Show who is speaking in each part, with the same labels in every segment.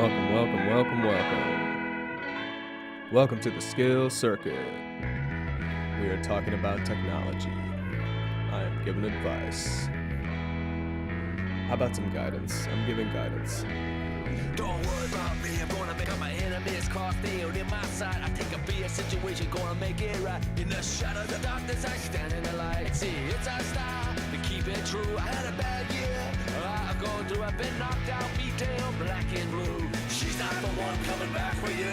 Speaker 1: Welcome. Welcome to the Skill Circuit. We are talking about technology. I am giving advice. How about some guidance? I'm giving guidance.
Speaker 2: Don't worry about me, I'm gonna make all my enemies cross field in my sight. I take a BS situation, gonna make it right. In the shadow of the darkness, I stand in the light. See, it's our style to keep it true. I had a bad year, I'm going through. I've been knocked out, beat down, black and blue. She's not the one coming back for you.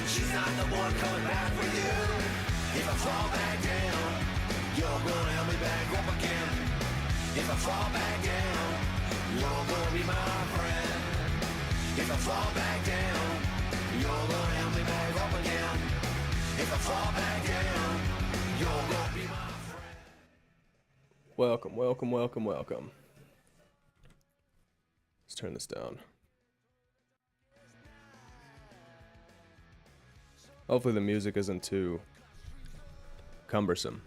Speaker 2: She's not the one coming back for you. If I fall back down, you're gonna help me back up again. If I fall back down, you're gonna be my friend. If I fall back down, you're gonna help me back up again. If I fall back down, you're gonna be my friend.
Speaker 1: Welcome. Let's turn this down. Hopefully the music isn't too cumbersome.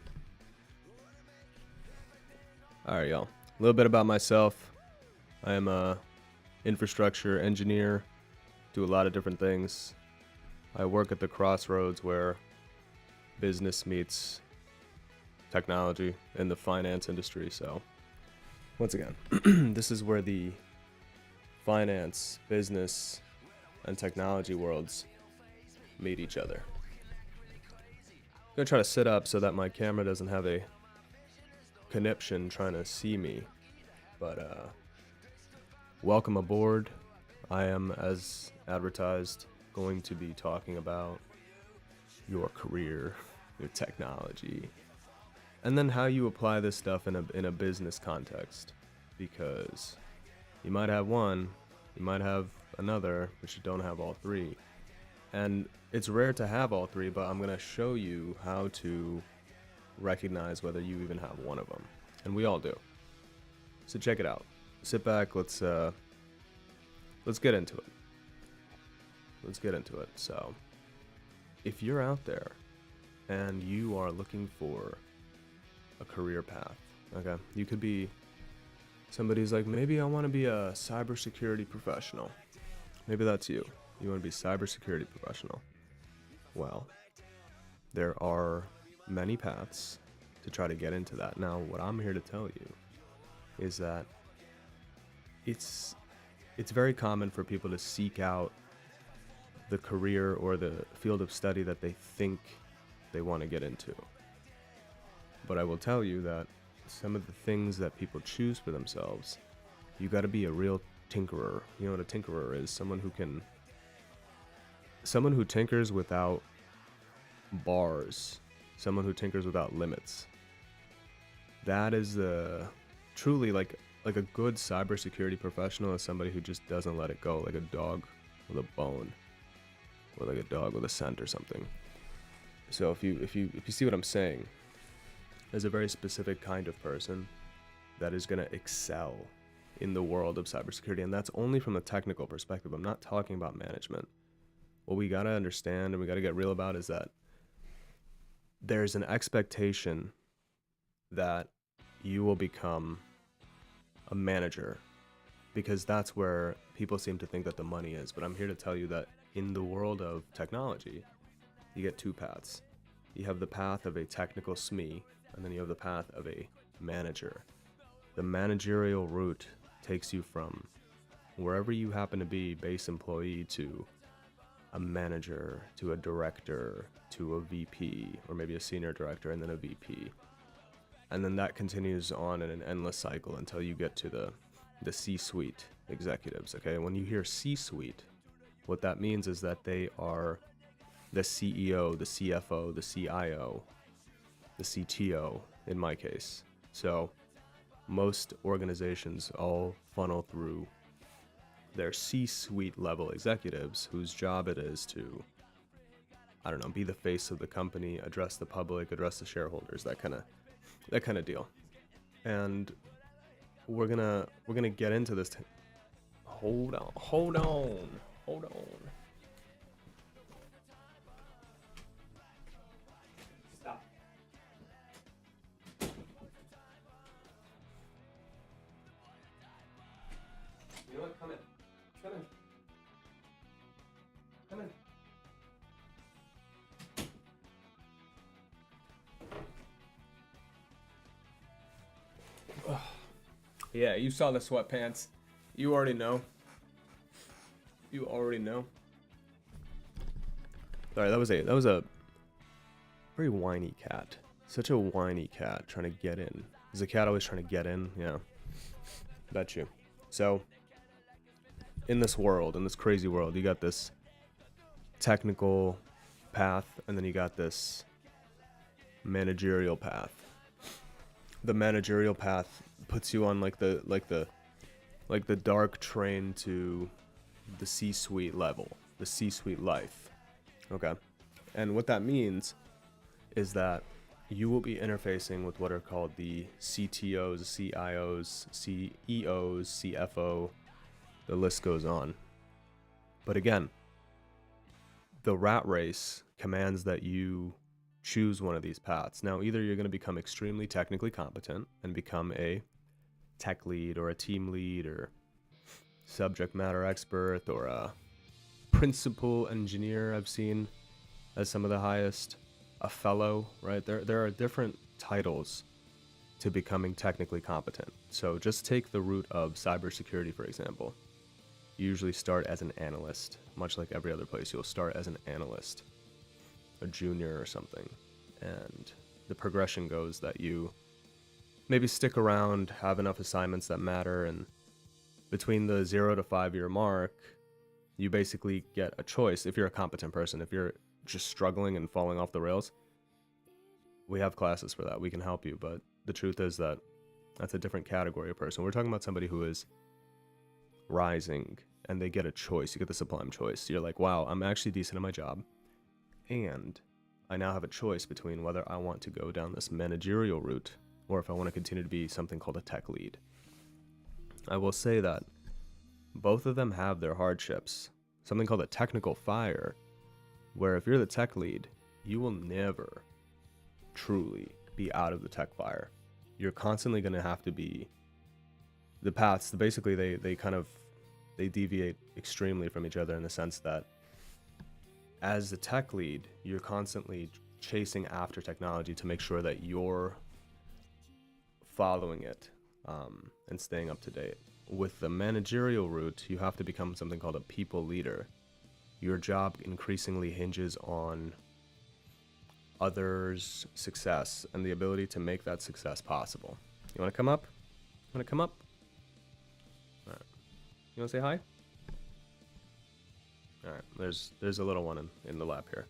Speaker 1: Alright, y'all. A little bit about myself. I am a infrastructure engineer, do a lot of different things. I work at the crossroads where business meets technology in the finance industry. So once again, this is where the finance, business, and technology worlds meet each other. I'm gonna try to sit up so that my camera doesn't have a conniption trying to see me, but welcome aboard. I am, as advertised, going to be talking about your career, your technology, and then how you apply this stuff in a business context. Because you might have one, you might have another, but you don't have all three. And it's rare to have all three, but I'm going to show you how to recognize whether you even have one of them. And we all do. So check it out. Sit back, let's get into it. So, if you're out there and you are looking for a career path, okay, you could be somebody's like, maybe I want to be a cybersecurity professional. Maybe that's you. You want to be a cybersecurity professional. Well, there are many paths to try to get into that. Now, what I'm here to tell you is that it's very common for people to seek out the career or the field of study that they think they want to get into. But I will tell you that some of the things that people choose for themselves, you got to be a real tinkerer. You know what a tinkerer is? Someone who tinkers without bars, someone who tinkers without limits. That is truly like a good cybersecurity professional is somebody who just doesn't let it go, like a dog with a bone, or like a dog with a scent or something. So if you see what I'm saying, there's a very specific kind of person that is going to excel in the world of cybersecurity, and that's only from a technical perspective. I'm not talking about management. What we got to understand and we got to get real about is that there's an expectation that you will become a manager, because that's where people seem to think that the money is. But I'm here to tell you that in the world of technology, you get two paths. You have the path of a technical SME, and then you have the path of a manager. The managerial route takes you from wherever you happen to be, base employee, to a manager, to a director, to a VP, or maybe a senior director, and then a VP. And then that continues on in an endless cycle until you get to the C-suite executives, okay? When you hear C-suite, what that means is that they are the CEO, the CFO, the CIO, the CTO, in my case. So most organizations all funnel through their C-suite level executives whose job it is to, I don't know, be the face of the company, address the public, address the shareholders, that kind of deal. And we're gonna get into this. Hold on. Stop. You know what? Come in. Yeah, you saw the sweatpants. You already know. You already know. Sorry, that was a very whiny cat. Such a whiny cat trying to get in. Is the cat always trying to get in? Yeah. Bet you. So, in this world, in this crazy world, you got this technical path, and then you got this managerial path. The managerial path puts you on like the dark train to the C-suite level, the C-suite life. Okay. And what that means is that you will be interfacing with what are called the CTOs, CIOs, CEOs, CFO, the list goes on. But again, the rat race commands that you choose one of these paths. Now, either you're going to become extremely technically competent and become a tech lead or a team lead or subject matter expert or a principal engineer, I've seen as some of the highest, a fellow, right? There are different titles to becoming technically competent. So just take the route of cybersecurity, for example. You usually start as an analyst, much like every other place. You'll start as an analyst, a junior or something. And the progression goes that you maybe stick around, have enough assignments that matter, and between the 0 to 5 year mark, you basically get a choice if you're a competent person. If you're just struggling and falling off the rails, we have classes for that. We can help you, but the truth is that that's a different category of person. We're talking about somebody who is rising and they get a choice. You get the sublime choice. You're like, wow, I'm actually decent at my job, and I now have a choice between whether I want to go down this managerial route or if I want to continue to be something called a tech lead. I will say that both of them have their hardships. Something called a technical fire, where if you're the tech lead, you will never truly be out of the tech fire. You're constantly going to have to be the paths. Basically, they deviate extremely from each other in the sense that as the tech lead, you're constantly chasing after technology to make sure that you're following it and staying up to date. With the managerial route, you have to become something called a people leader. Your job increasingly hinges on others' success and the ability to make that success possible. You want to come up? Want to come up? All right. You want to say hi? All right. There's a little one in the lap here.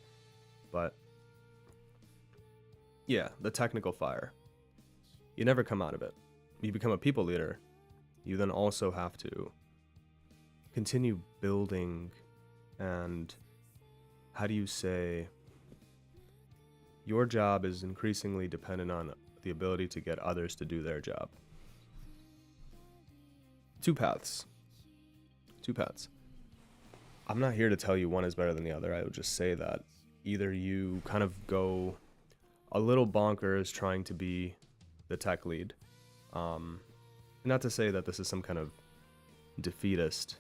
Speaker 1: But yeah, the technical fire. You never come out of it. You become a people leader. You then also have to continue building, and how do you say, your job is increasingly dependent on the ability to get others to do their job. Two paths. I'm not here to tell you one is better than the other. I would just say that either you kind of go a little bonkers trying to be the tech lead. Not to say that this is some kind of defeatist,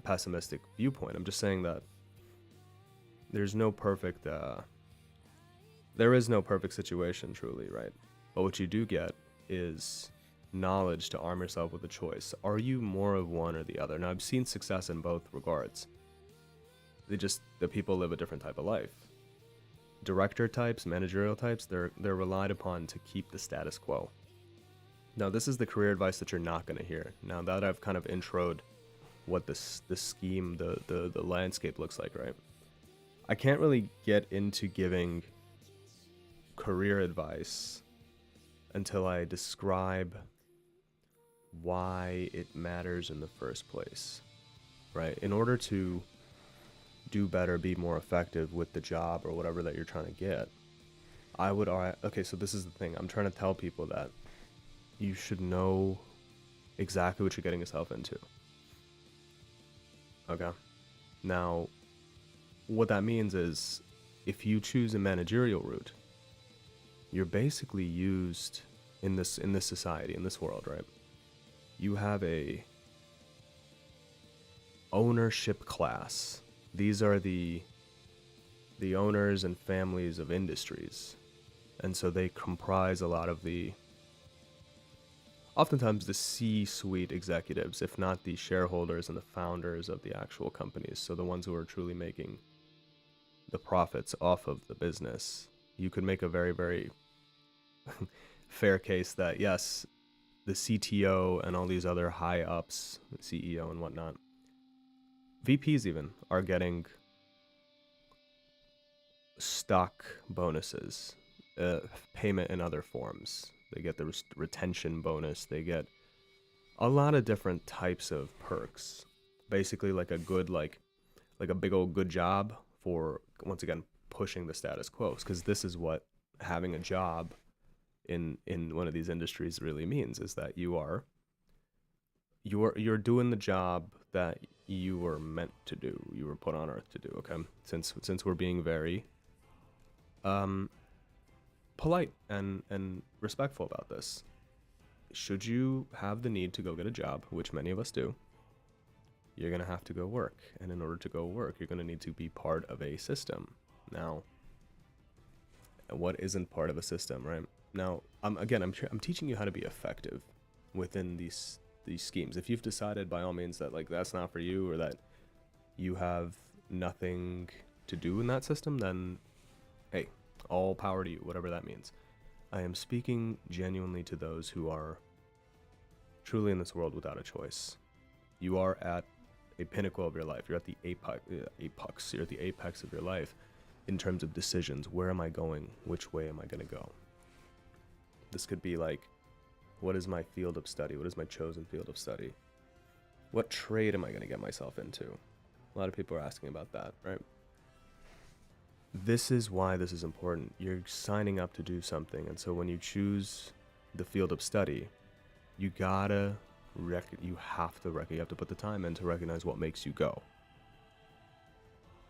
Speaker 1: pessimistic viewpoint. I'm just saying that there is no perfect situation, truly, right? But what you do get is knowledge to arm yourself with a choice. Are you more of one or the other? Now, I've seen success in both regards. The people live a different type of life. Director types, managerial types, they're relied upon to keep the status quo. Now, this is the career advice that you're not going to hear. Now that I've kind of introed what the scheme, the landscape looks like, right? I can't really get into giving career advice until I describe why it matters in the first place, right? In order to do better, be more effective with the job or whatever that you're trying to get, okay, so this is the thing. I'm trying to tell people that you should know exactly what you're getting yourself into. Okay. Now, what that means is if you choose a managerial route, you're basically used in this society, in this world, right? You have a ownership class. These are the owners and families of industries. And so they comprise a lot of the oftentimes the C-suite executives, if not the shareholders and the founders of the actual companies, so the ones who are truly making the profits off of the business, you could make a very, very fair case that yes, the CTO and all these other high ups, CEO and whatnot, VPs even, are getting stock bonuses, payment in other forms. They get the retention bonus. They get a lot of different types of perks. Basically, like a good, like a big old good job for, once again, pushing the status quo. Because this is what having a job in one of these industries really means, is that you're doing the job that you were meant to do. You were put on earth to do. Okay, since we're being very polite and respectful about this, should you have the need to go get a job, which many of us do, you're going to have to go work. And in order to go work, you're going to need to be part of a system. Now, what isn't part of a system, right? Now, I'm teaching you how to be effective within these schemes. If you've decided by all means that like that's not for you, or that you have nothing to do in that system, then hey, all power to you, whatever that means. I am speaking genuinely to those who are truly in this world without a choice. You are at a pinnacle of your life. You're at the apex. You're at the apex of your life in terms of decisions. Where am I going? Which way am I going to go? This could be like, what is my field of study? What is my chosen field of study? What trade am I going to get myself into? A lot of people are asking about that, right? This is why this is important. You're signing up to do something, and so when you choose the field of study, you have to put the time in to recognize what makes you go.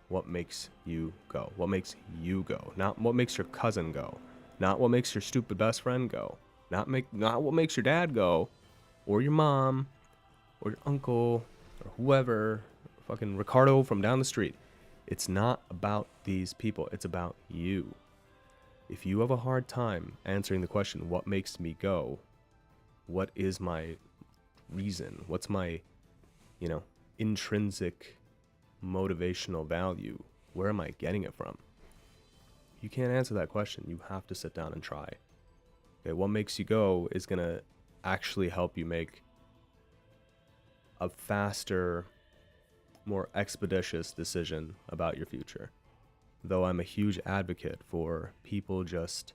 Speaker 1: What makes you go? What makes you go? Not what makes your cousin go. Not what makes your stupid best friend go. Not what makes your dad go, or your mom, or your uncle, or whoever, fucking Ricardo from down the street. It's not about these people. It's about you. If you have a hard time answering the question, what makes me go? What is my reason? What's my, intrinsic motivational value? Where am I getting it from? You can't answer that question. You have to sit down and try. Okay, what makes you go is going to actually help you make a faster, more expeditious decision about your future. Though I'm a huge advocate for people just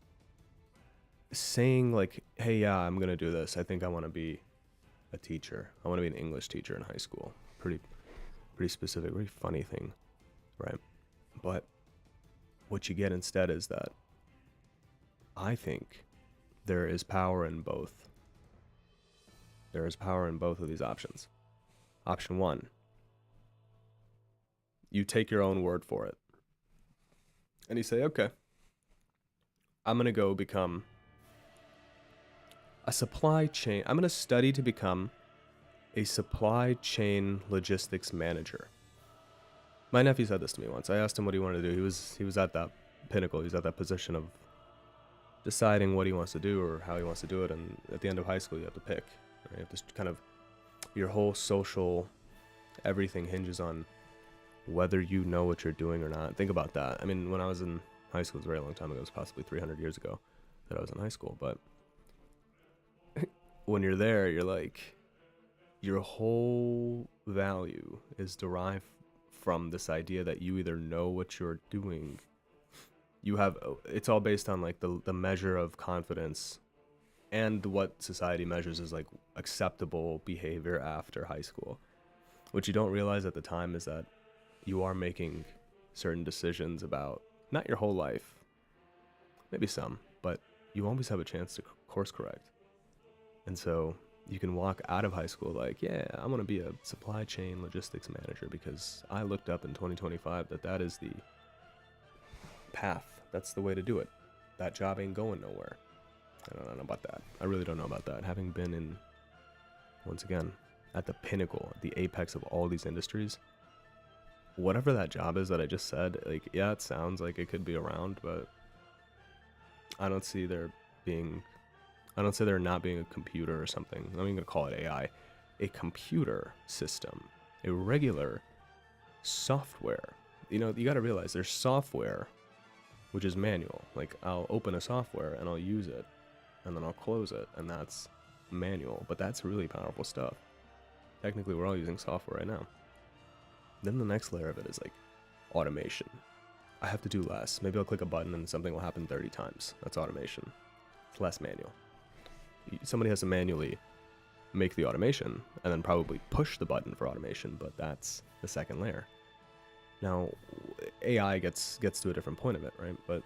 Speaker 1: saying like, hey, yeah, I'm going to do this. I think I want to be a teacher. I want to be an English teacher in high school. Pretty specific, very funny thing, right? But what you get instead is that I think there is power in both. There is power in both of these options. Option one, you take your own word for it. And you say, okay, I'm going to go become a supply chain. I'm going to study to become a supply chain logistics manager. My nephew said this to me once. I asked him what he wanted to do. He was at that pinnacle. He was at that position of deciding what he wants to do or how he wants to do it. And at the end of high school, you have to pick. Right? You have to kind of, your whole social, everything hinges on whether you know what you're doing or not. Think about that. I mean, when I was in high school, it was a very long time ago. It was possibly 300 years ago that I was in high school. But when you're there, you're like, your whole value is derived from this idea that you either know what you're doing. It's all based on like the measure of confidence and what society measures as like acceptable behavior after high school. What you don't realize at the time is that you are making certain decisions about not your whole life, maybe some, but you always have a chance to course correct. And so you can walk out of high school like, yeah, I'm going to be a supply chain logistics manager because I looked up in 2025 that is the path. That's the way to do it. That job ain't going nowhere. I don't know about that. I really don't know about that. Having been in, once again, at the pinnacle, the apex of all these industries, whatever that job is that I just said, like, yeah, it sounds like it could be around, but I don't see there being I don't say they're not being a computer or something. I'm not even going to call it AI. A computer system, a regular software. You know, you got to realize there's software, which is manual. Like, I'll open a software and I'll use it, and then I'll close it, and that's manual. But that's really powerful stuff. Technically, we're all using software right now. Then the next layer of it is like automation. I have to do less. Maybe I'll click a button and something will happen 30 times. That's automation. It's less manual. Somebody has to manually make the automation and then probably push the button for automation, but that's the second layer. Now, AI gets to a different point of it, right? But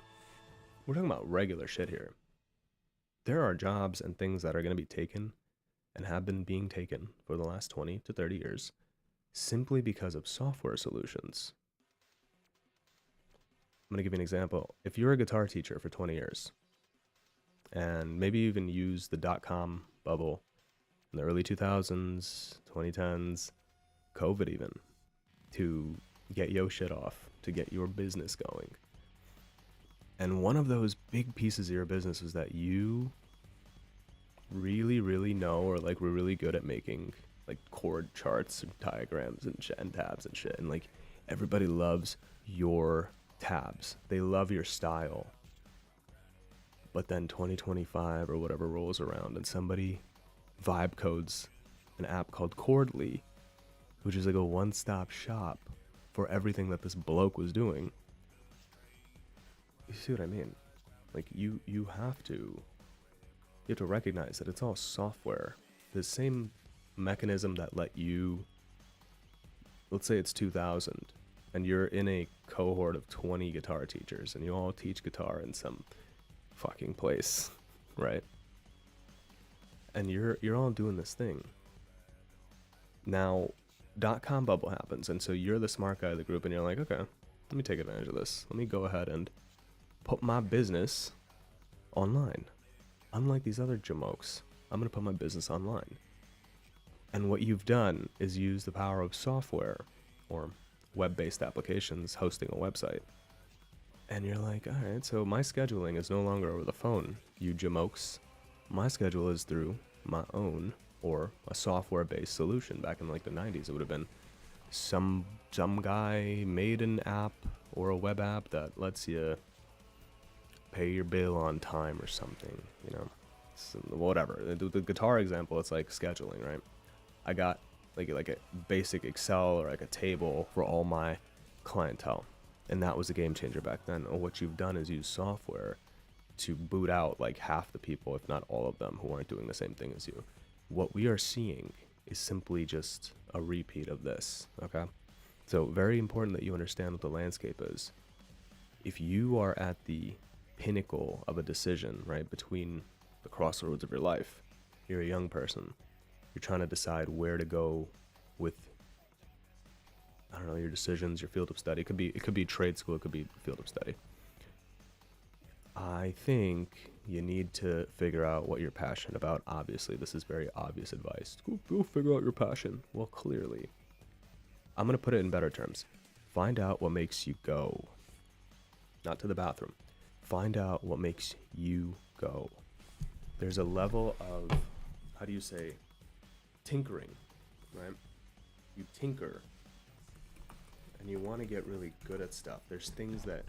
Speaker 1: we're talking about regular shit here. There are jobs and things that are going to be taken and have been being taken for the last 20 to 30 years simply because of software solutions. I'm going to give you an example. If you're a guitar teacher for 20 years, and maybe you even use the .com bubble in the early 2000s, 2010s, COVID even, to get your shit off, to get your business going. And one of those big pieces of your business is that you really know, or like we're really good at making like chord charts and diagrams and tabs and shit. And like everybody loves your tabs. They love your style. But then 2025 or whatever rolls around and somebody vibe codes an app called Chordly, which is like a one-stop shop for everything that this bloke was doing. You see what I mean? Like you have to recognize that it's all software. The same mechanism that let you, let's say it's 2000 and you're in a cohort of 20 guitar teachers and you all teach guitar in some fucking place, right? And you're all doing this thing. Now, .com bubble happens, and so you're the smart guy of the group and you're like, okay, let me take advantage of this. Let me go ahead and put my business online. Unlike these other jamokes, I'm going to put my business online. And what you've done is use the power of software or web-based applications hosting a website. And you're like, all right, so my scheduling is no longer over the phone, you jamokes. My schedule is through my own or a software-based solution. Back in like the 90s, it would have been some guy made an app or a web app that lets you pay your bill on time or something, you know, whatever. The guitar example, it's like scheduling, right? I got like a basic Excel or like a table for all my clientele, and that was a game changer back then. And what you've done is use software to boot out like half the people, if not all of them, who aren't doing the same thing as you. What we are seeing is simply just a repeat of this, okay? So very important that you understand what the landscape is. If you are at the pinnacle of a decision, right, between the crossroads of your life, you're a young person, you're trying to decide where to go with, I don't know, your decisions, your field of study. It could be trade school, it could be field of study. I think you need to figure out what you're passionate about. Obviously, this is very obvious advice. Go figure out your passion. Well, clearly. I'm going to put it in better terms. Find out what makes you go. Not to the bathroom. Find out what makes you go. There's a level of, how do you say, tinkering, right? You tinker, and you want to get really good at stuff. There's things that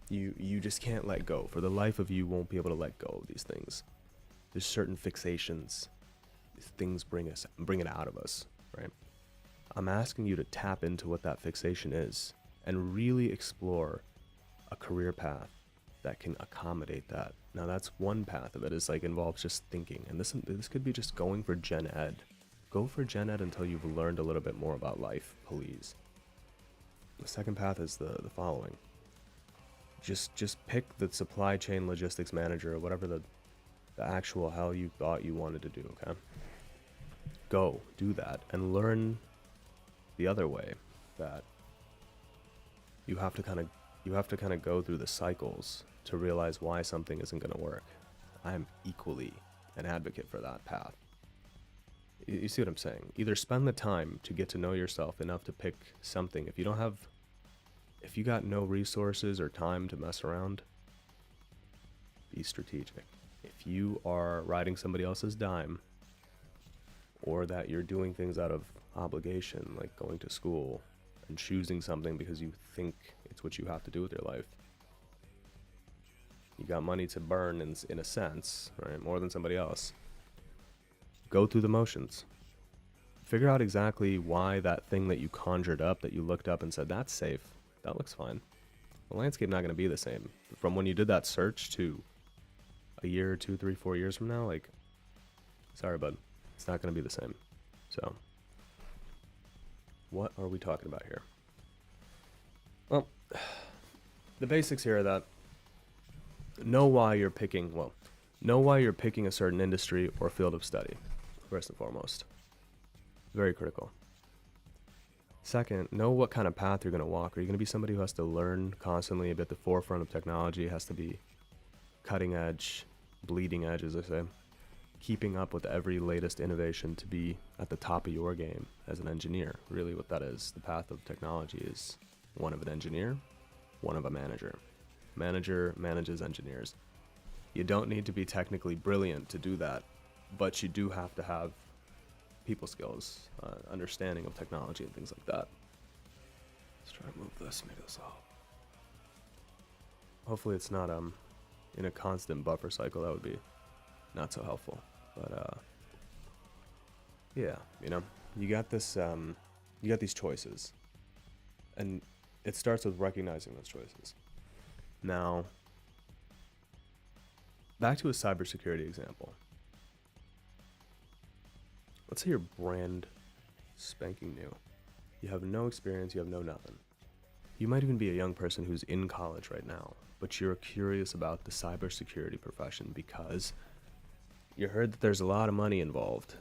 Speaker 1: you just can't let go. For the life of you, won't be able to let go of these things. There's certain fixations. These things bring it out of us, right? I'm asking you to tap into what that fixation is and really explore a career path that can accommodate that. Now that's one path of it, is like involves just thinking. And this could be just going for gen ed. Go for gen ed until you've learned a little bit more about life, please. The second path is the following. Just pick the supply chain logistics manager or whatever the actual hell you thought you wanted to do, okay? Go do that and learn the other way, that you have to kind of go through the cycles to realize why something isn't going to work. I'm equally an advocate for that path. You see what I'm saying? Either spend the time to get to know yourself enough to pick something. If you got no resources or time to mess around, be strategic. If you are riding somebody else's dime, or that you're doing things out of obligation, like going to school and choosing something because you think it's what you have to do with your life, you got money to burn in a sense, right? More than somebody else. Go through the motions. Figure out exactly why that thing that you conjured up, that you looked up and said, that's safe, that looks fine. The landscape not going to be the same. From when you did that search to a year, 2, 3, 4 years from now, like, sorry, bud, it's not going to be the same. So, what are we talking about here? Well, the basics here are that know why you're picking a certain industry or field of study, first and foremost. Very critical. Second, know what kind of path you're going to walk. Are you going to be somebody who has to learn constantly, be at the forefront of technology, has to be cutting edge, bleeding edge, as I say, keeping up with every latest innovation to be at the top of your game as an engineer? Really what that is, the path of technology is one of an engineer, one of a manager. Manager manages engineers. You don't need to be technically brilliant to do that, but you do have to have people skills, understanding of technology and things like that. Let's try to move this, maybe this will help. Hopefully it's not in a constant buffer cycle. That would be not so helpful. But yeah, you know, you got this, you got these choices, and it starts with recognizing those choices. Now, back to a cybersecurity example. Let's say you're brand spanking new. You have no experience, you have no nothing. You might even be a young person who's in college right now, but you're curious about the cybersecurity profession because you heard that there's a lot of money involved.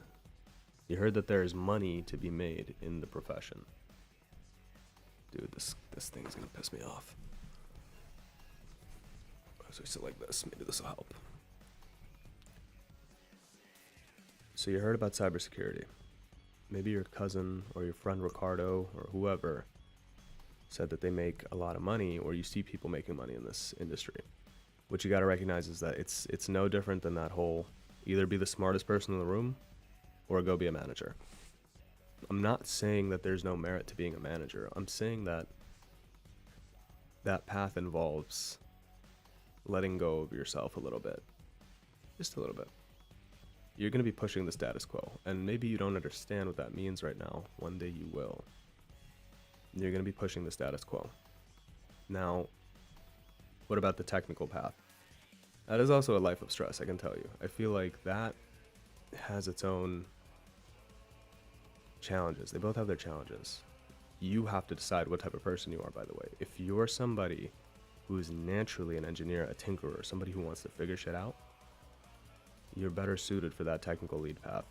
Speaker 1: You heard that there's money to be made in the profession. Dude, this thing's gonna piss me off. So I sit like this, maybe this will help. So you heard about cybersecurity. Maybe your cousin or your friend Ricardo or whoever said that they make a lot of money, or you see people making money in this industry. What you got to recognize is that it's no different than that whole either be the smartest person in the room or go be a manager. I'm not saying that there's no merit to being a manager. I'm saying that that path involves letting go of yourself a little bit. Just a little bit. You're going to be pushing the status quo, and maybe you don't understand what that means right now. One day you will. You're going to be pushing the status quo. Now, what about the technical path? That is also a life of stress, I can tell you. I feel like that has its own challenges. They both have their challenges. You have to decide what type of person you are, by the way. If you're somebody who is naturally an engineer, a tinkerer, somebody who wants to figure shit out, you're better suited for that technical lead path.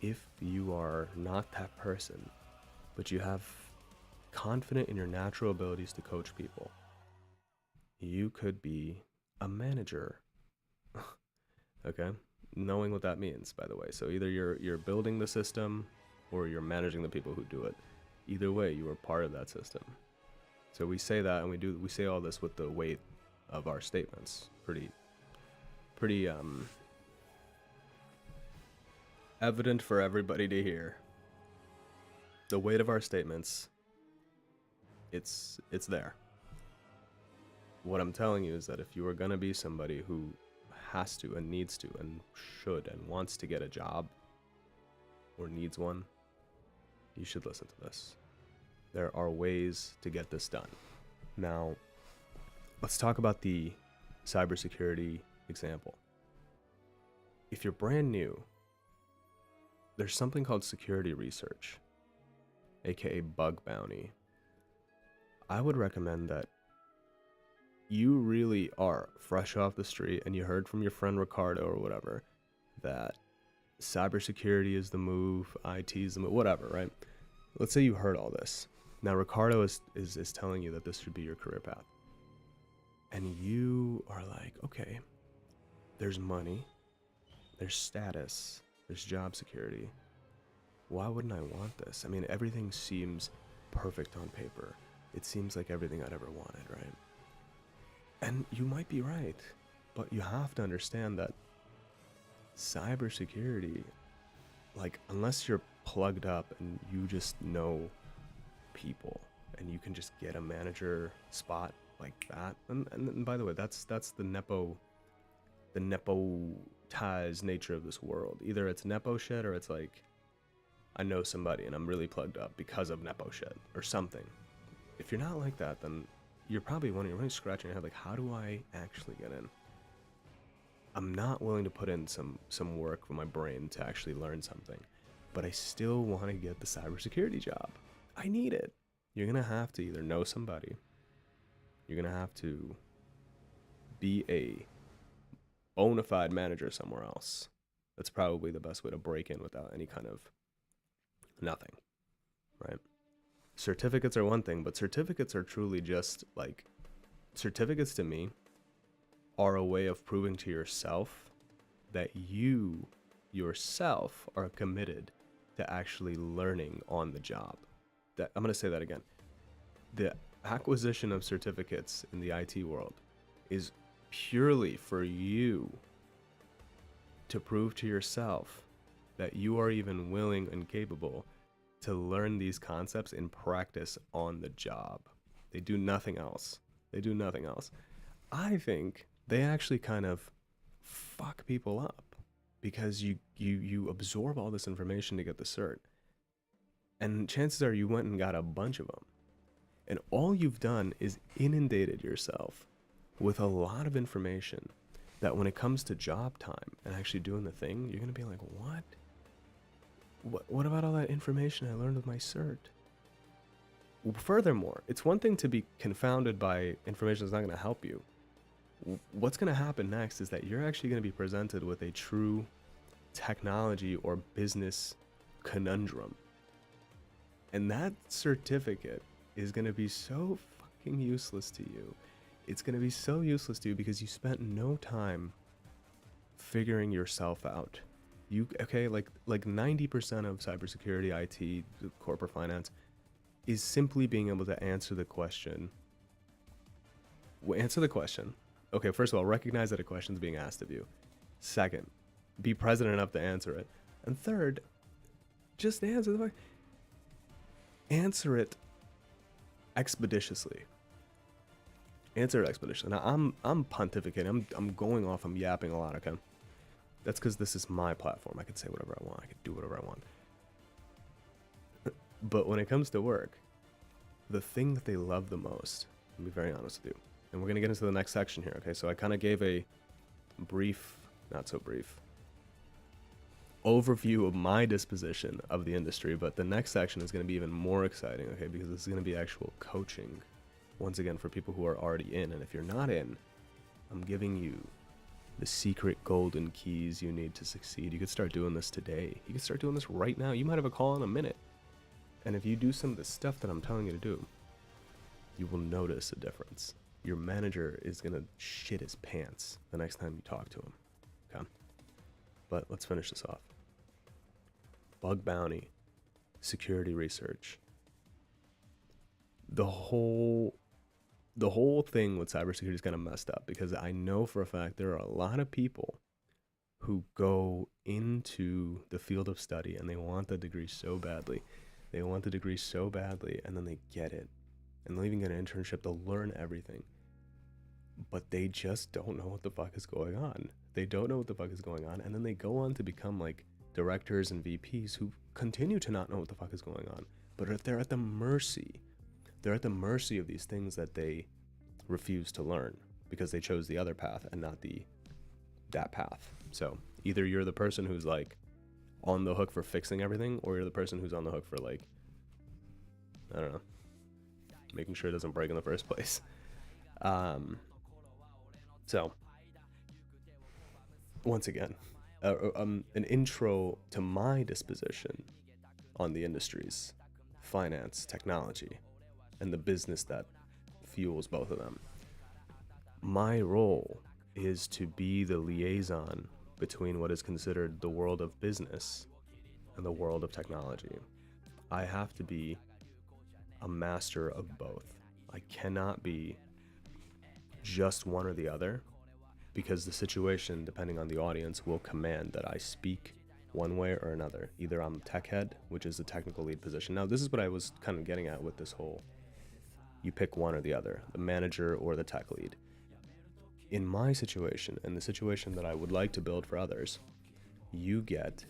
Speaker 1: If you are not that person, but you have confident in your natural abilities to coach people, you could be a manager. Okay? Knowing what that means, by the way. So either you're building the system or you're managing the people who do it. Either way, you are part of that system. So we say that, and we say all this with the weight of our statements. Pretty evident for everybody to hear. The weight of our statements, it's there. What I'm telling you is that if you are going to be somebody who has to and needs to and should and wants to get a job or needs one, you should listen to this. There are ways to get this done. Now, let's talk about the cybersecurity example. If you're brand new, there's something called security research, aka bug bounty. I would recommend that you really are fresh off the street and you heard from your friend Ricardo or whatever that cybersecurity is the move, IT is the move, whatever, right? Let's say you heard all this. Now Ricardo is telling you that this should be your career path. And you are like, okay, there's money, there's status, there's job security. Why wouldn't I want this? I mean, everything seems perfect on paper. It seems like everything I'd ever wanted, right? And you might be right, But you have to understand that cybersecurity, like, unless you're plugged up and you just know people and you can just get a manager spot like that, and by the way, that's the nepotized nature of this world. Either it's nepo shit or it's like, I know somebody and I'm really plugged up because of nepo shit or something. If you're not like that, then you're probably wondering, you're really scratching your head like, how do I actually get in? I'm not willing to put in some work for my brain to actually learn something, but I still want to get the cybersecurity job. I need it. You're gonna have to either know somebody, you're gonna have to be a bona fide manager somewhere else. That's probably the best way to break in without any kind of nothing, right? Certificates are one thing, but certificates are truly just like, certificates to me are a way of proving to yourself that you yourself are committed to actually learning on the job. That, I'm going to say that again. The acquisition of certificates in the IT world is purely for you to prove to yourself that you are even willing and capable to learn these concepts in practice on the job. They do nothing else. They do nothing else. I think they actually kind of fuck people up because you absorb all this information to get the cert. And chances are you went and got a bunch of them. And all you've done is inundated yourself with a lot of information that when it comes to job time and actually doing the thing, you're going to be like, what about all that information I learned with my cert? Furthermore, it's one thing to be confounded by information that's not going to help you. What's going to happen next is that you're actually going to be presented with a true technology or business conundrum. And that certificate is going to be so fucking useless to you. It's going to be so useless to you because you spent no time figuring yourself out. Like 90% of cybersecurity, IT, corporate finance is simply being able to answer the question. Okay, first of all, recognize that a question is being asked of you. Second, be present enough to answer it. And third, just answer the question. Answer it expeditiously. Answer it expeditiously. Now, I'm pontificating. I'm going off. I'm yapping a lot, okay? That's because this is my platform. I can say whatever I want. I can do whatever I want. But when it comes to work, the thing that they love the most, I'll be very honest with you, and we're going to get into the next section here, okay? So I kind of gave a brief, not so brief, overview of my disposition of the industry, but the next section is going to be even more exciting, okay? Because this is going to be actual coaching, once again, for people who are already in. And if you're not in, I'm giving you the secret golden keys you need to succeed. You could start doing this today. You could start doing this right now. You might have a call in a minute. And if you do some of the stuff that I'm telling you to do, you will notice a difference. Your manager is going to shit his pants the next time you talk to him. Okay? But let's finish this off. Bug bounty, security research. The whole thing with cybersecurity is kind of messed up because I know for a fact there are a lot of people who go into the field of study and they want the degree so badly. They want the degree so badly, and then they get it. And they'll even get an internship. They'll learn everything. But they just don't know what the fuck is going on. They don't know what the fuck is going on. And then they go on to become like directors and VPs who continue to not know what the fuck is going on. But they're at the mercy. They're at the mercy of these things that they refuse to learn because they chose the other path and not that path. So either you're the person who's like on the hook for fixing everything, or you're the person who's on the hook for like, I don't know, making sure it doesn't break in the first place. So once again, an intro to my disposition on the industries, finance, technology, and the business that fuels both of them. My role is to be the liaison between what is considered the world of business and the world of technology. I have to be a master of both. I cannot be just one or the other because the situation, depending on the audience, will command that I speak one way or another. Either I'm tech head, which is the technical lead position. Now, this is what I was kind of getting at with this whole, you pick one or the other, the manager or the tech lead. In my situation, and the situation that I would like to build for others, you get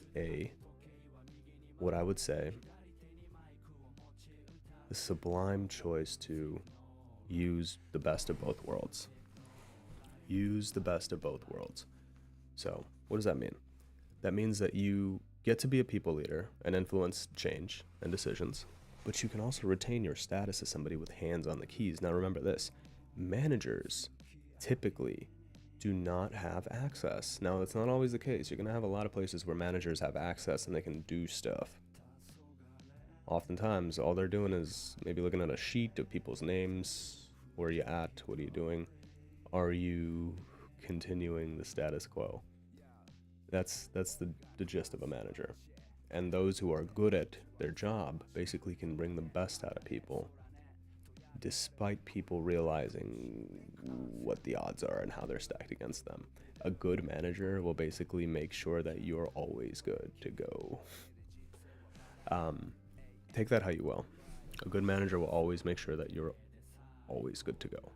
Speaker 1: what I would say, the sublime choice to use the best of both worlds. Use the best of both worlds. So, what does that mean? That means that you get to be a people leader and influence change and decisions, but you can also retain your status as somebody with hands on the keys. Now remember this, managers typically do not have access. Now, it's not always the case. You're going to have a lot of places where managers have access and they can do stuff. Oftentimes, all they're doing is maybe looking at a sheet of people's names. Where are you at? What are you doing? Are you continuing the status quo? That's the gist of a manager. And those who are good at their job basically can bring the best out of people, despite people realizing what the odds are and how they're stacked against them. A good manager will basically make sure that you're always good to go. Take that how you will. A good manager will always make sure that you're always good to go.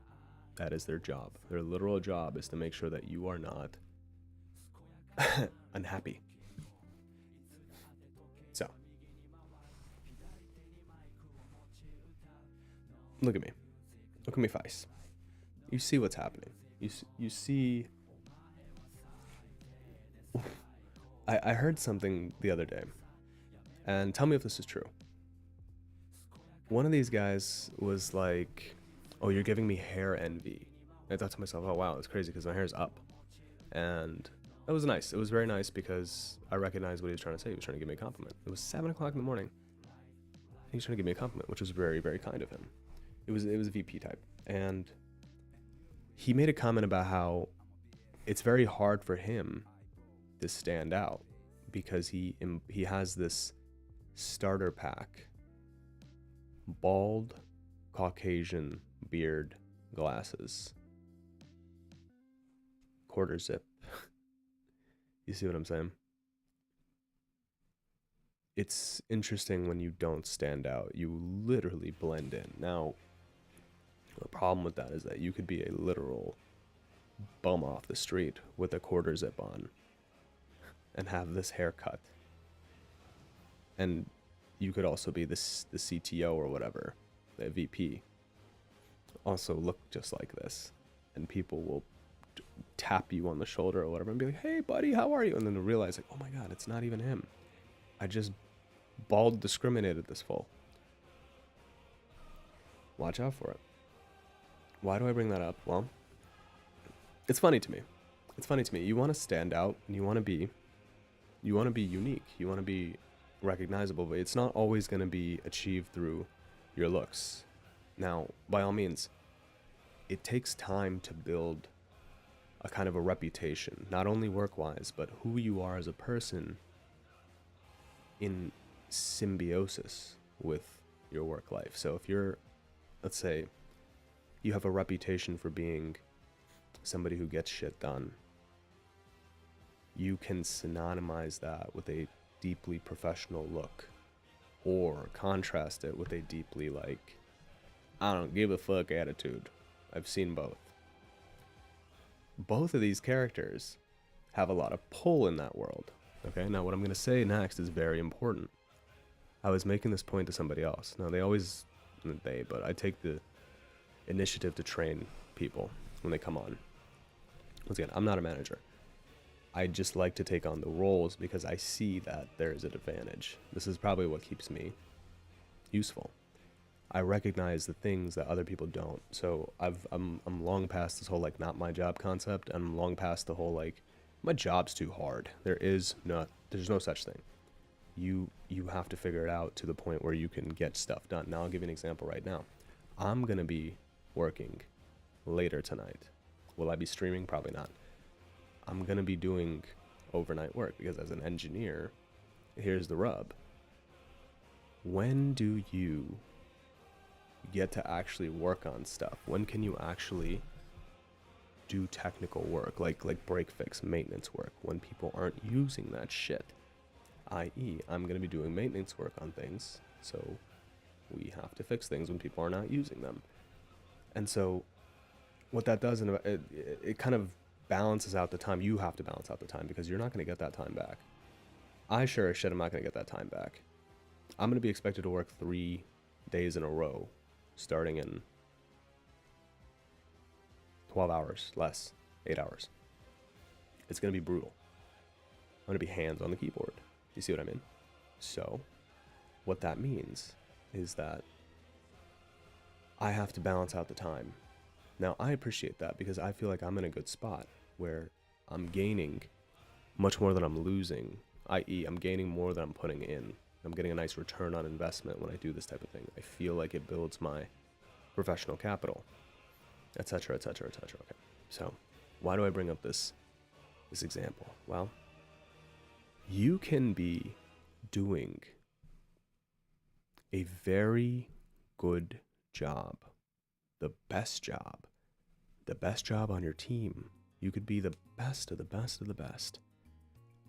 Speaker 1: That is their job. Their literal job is to make sure that you are not unhappy. So, look at me. Look at me face. You see what's happening. You see... I heard something the other day, and tell me if this is true. One of these guys was like, oh, you're giving me hair envy. And I thought to myself, oh wow, that's crazy because my hair's up. And that was nice. It was very nice because I recognized what he was trying to say. He was trying to give me a compliment. It was 7 o'clock in the morning. He was trying to give me a compliment, which was very, very kind of him. It was a VP type. And he made a comment about how it's very hard for him to stand out because he has this starter pack: bald, Caucasian, beard, glasses, quarter zip. You see what I'm saying? It's interesting when you don't stand out. You literally blend in. Now, the problem with that is that you could be a literal bum off the street with a quarter zip on and have this haircut. And you could also be the CTO or whatever, the VP. Also look just like this. And people will tap you on the shoulder or whatever and be like, hey buddy, how are you? And then they'll realize, like, oh my god, it's not even him. I just bald discriminated this fool. Watch out for it. Why do I bring that up? Well, it's funny to me. It's funny to me. You want to stand out and you want to be unique. You want to be recognizable, but it's not always going to be achieved through your looks. Now, by all means, it takes time to build a kind of a reputation, not only work-wise, but who you are as a person in symbiosis with your work life. So if you're, let's say, you have a reputation for being somebody who gets shit done, you can synonymize that with a deeply professional look, or contrast it with a deeply, like, I don't give a fuck attitude. I've seen both. Both of these characters have a lot of pull in that world. Okay, now what I'm going to say next is very important. I was making this point to somebody else. Now but I take the initiative to train people when they come on. Once again, I'm not a manager. I just like to take on the roles because I see that there is an advantage. This is probably what keeps me useful. I recognize the things that other people don't. So I'm long past this whole like not my job concept. I'm long past the whole like my job's too hard. There's no such thing. You have to figure it out to the point where you can get stuff done. Now I'll give you an example right now. I'm gonna be working later tonight. Will I be streaming? Probably not. I'm gonna be doing overnight work because as an engineer, here's the rub. When do you get to actually work on stuff? When can you actually do technical work, like break fix maintenance work, when people aren't using that shit. I.e., I'm going to be doing maintenance work on things, so we have to fix things when people are not using them. And so what that does, it kind of balances out the time. You have to balance out the time because you're not going to get that time back. I sure as shit am not going to get that time back. I'm going to be expected to work 3 days in a row, starting in 12 hours, less, 8 hours. It's going to be brutal. I'm going to be hands on the keyboard. You see what I mean? So, what that means is that I have to balance out the time. Now, I appreciate that because I feel like I'm in a good spot where I'm gaining much more than I'm losing, i.e., I'm gaining more than I'm putting in. I'm getting a nice return on investment when I do this type of thing. I feel like it builds my professional capital, etc., etc., etc. Okay, so why do I bring up this example? Well, you can be doing a very good job, the best job on your team. You could be the best of the best of the best.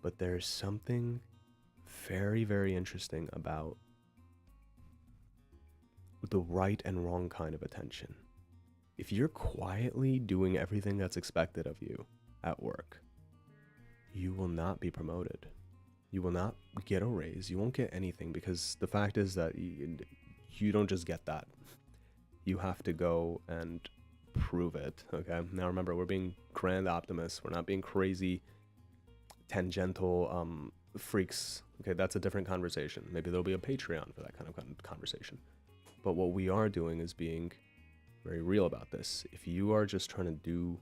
Speaker 1: But there's something very, very interesting about the right and wrong kind of attention. If you're quietly doing everything that's expected of you at work, you will not be promoted. You will not get a raise. You won't get anything because the fact is that you don't just get that. You have to go and prove it, okay? Now remember, we're being grand optimists. We're not being crazy, tangential freaks. Okay, that's a different conversation. Maybe there'll be a Patreon for that kind of conversation. But what we are doing is being very real about this. If you are just trying to do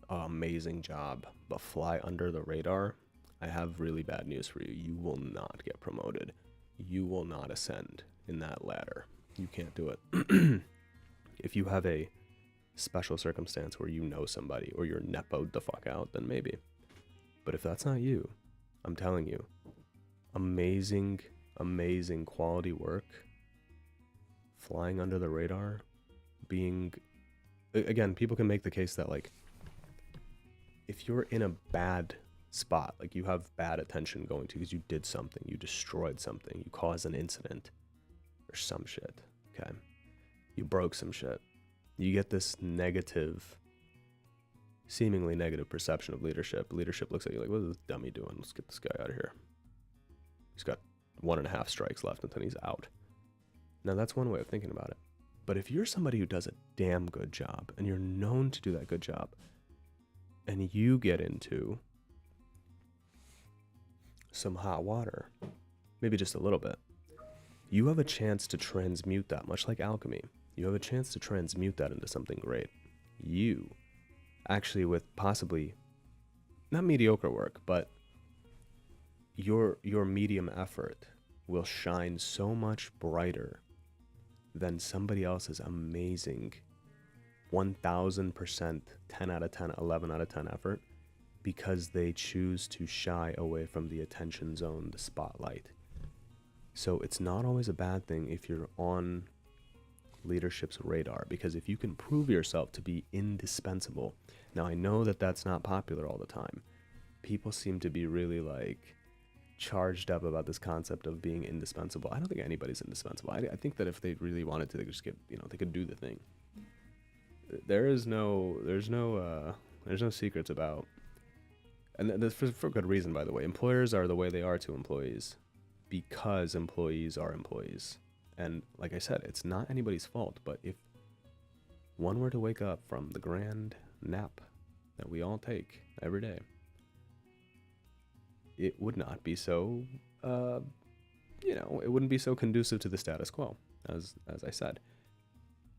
Speaker 1: an amazing job but fly under the radar, I have really bad news for you. You will not get promoted. You will not ascend in that ladder. You can't do it. If you have a special circumstance where you know somebody or you're nepoed the fuck out, then maybe. But if that's not you, I'm telling you, amazing, amazing quality work, flying under the radar, being, again, people can make the case that, like, if you're in a bad spot, like you have bad attention going to because you did something, you destroyed something, you caused an incident or some shit, okay? You broke some shit. You get this negative, seemingly negative perception of leadership. Leadership looks at you like, what is this dummy doing? Let's get this guy out of here. He's got 1.5 strikes left and then he's out. Now that's one way of thinking about it. But if you're somebody who does a damn good job and you're known to do that good job and you get into some hot water, maybe just a little bit, you have a chance to transmute that, much like alchemy. You have a chance to transmute that into something great. You, actually, with possibly not mediocre work, but your medium effort will shine so much brighter than somebody else's amazing 1000%, 10 out of 10, 11 out of 10 effort, because they choose to shy away from the attention zone, the spotlight. So it's not always a bad thing if you're on leadership's radar, because if you can prove yourself to be indispensable. Now I know that that's not popular all the time. People seem to be really like charged up about this concept of being indispensable. I don't think anybody's indispensable. I think that if they really wanted to, they could just get, they could do the thing. There's no secrets about, and that's for good reason, by the way. Employers are the way they are to employees because employees are employees. And like I said, it's not anybody's fault, but if one were to wake up from the grand nap that we all take every day, it would not be so, it wouldn't be so conducive to the status quo, as I said.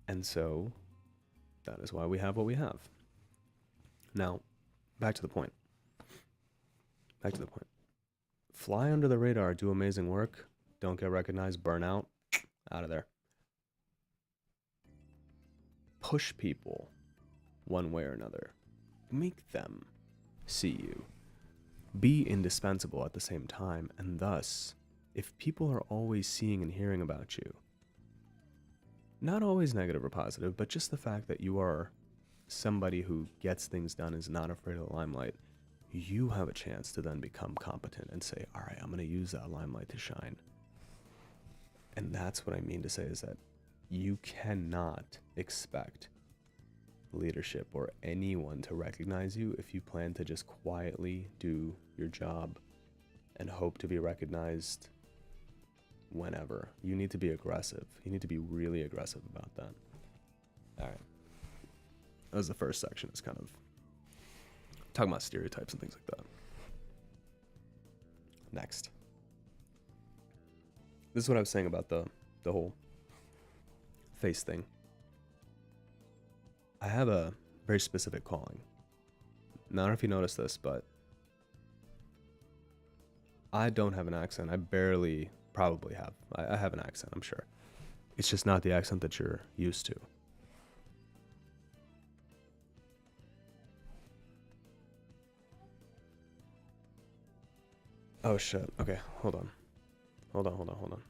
Speaker 1: And so that is why we have what we have. Now, back to the point. Fly under the radar, do amazing work, don't get recognized, burn out, out of there. Push people one way or another. Make them see you. Be indispensable at the same time, and thus, if people are always seeing and hearing about you, not always negative or positive, but just the fact that you are somebody who gets things done, is not afraid of the limelight, you have a chance to then become competent and say, all right, I'm going to use that limelight to shine. And that's what I mean to say, is that you cannot expect leadership or anyone to recognize you if you plan to just quietly do your job and hope to be recognized whenever. You need to be aggressive. You need to be really aggressive about that. All right. That was the first section. It's kind of talking about stereotypes and things like that. Next. This is what I was saying about the whole face thing. I have a very specific calling. Not sure if you noticed this, but I don't have an accent. I barely probably have. I have an accent, I'm sure. It's just not the accent that you're used to. Oh shit. Okay, hold on. Hold on.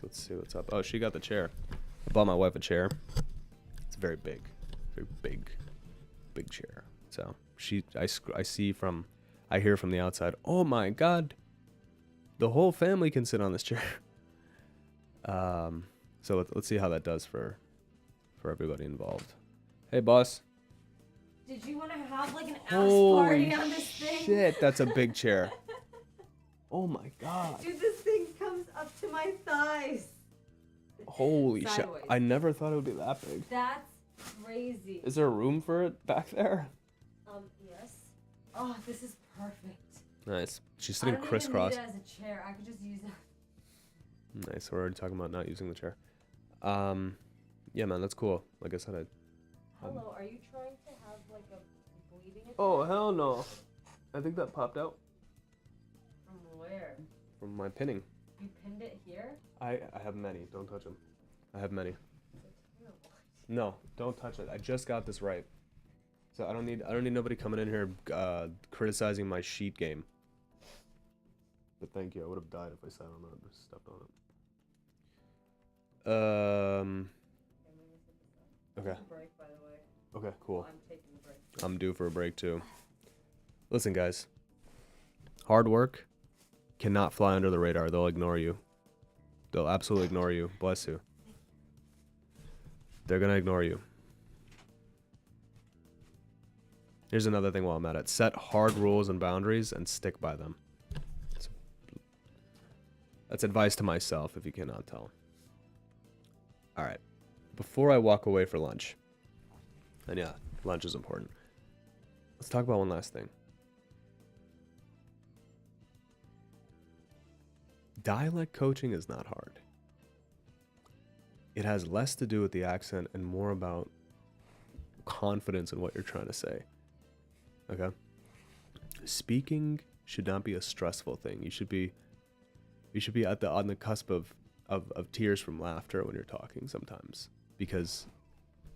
Speaker 1: Let's see what's up. Oh, she got the chair. I bought my wife a chair. It's very big chair. So I hear from the outside, oh my god, the whole family can sit on this chair. So let's see how that does for everybody involved. Hey boss.
Speaker 3: Did you want to have like an house party on this thing?
Speaker 1: Shit, that's a big chair. Oh my god.
Speaker 3: Dude, this thing comes up to my thighs.
Speaker 1: Holy shit.
Speaker 3: Sideways.
Speaker 1: I never thought it would be that big.
Speaker 3: That's crazy.
Speaker 1: Is there room for it back there?
Speaker 3: Yes. Oh, this is perfect.
Speaker 1: Nice. She's sitting crisscross.
Speaker 3: I don't even need it as a chair. I could just use it.
Speaker 1: Nice. We're already talking about not using the chair. Yeah, man, that's cool. Like I said,
Speaker 3: Hello, are you trying to have like a bleeding attack?
Speaker 1: Oh, hell no. I think that popped out.
Speaker 3: From where?
Speaker 1: From my pinning.
Speaker 3: You pinned it here?
Speaker 1: I have many. Don't touch them. I have many. No, don't touch it. I just got this right. So I don't need nobody coming in here criticizing my sheet game. But thank you. I would have died if I sat on it or stepped on it. Okay.
Speaker 3: Break, by the way.
Speaker 1: Okay, cool.
Speaker 3: Well, I'm taking the break.
Speaker 1: I'm due for a break too. Listen, guys. Hard work cannot fly under the radar. They'll ignore you. They'll absolutely ignore you. Bless you. They're gonna ignore you. Here's another thing while I'm at it. Set hard rules and boundaries and stick by them. That's advice to myself, if you cannot tell. Alright. Before I walk away for lunch, and yeah, lunch is important, let's talk about one last thing. Dialect coaching is not hard. It has less to do with the accent and more about confidence in what you're trying to say. Okay? Speaking should not be a stressful thing. You should be on the cusp of tears from laughter when you're talking sometimes, because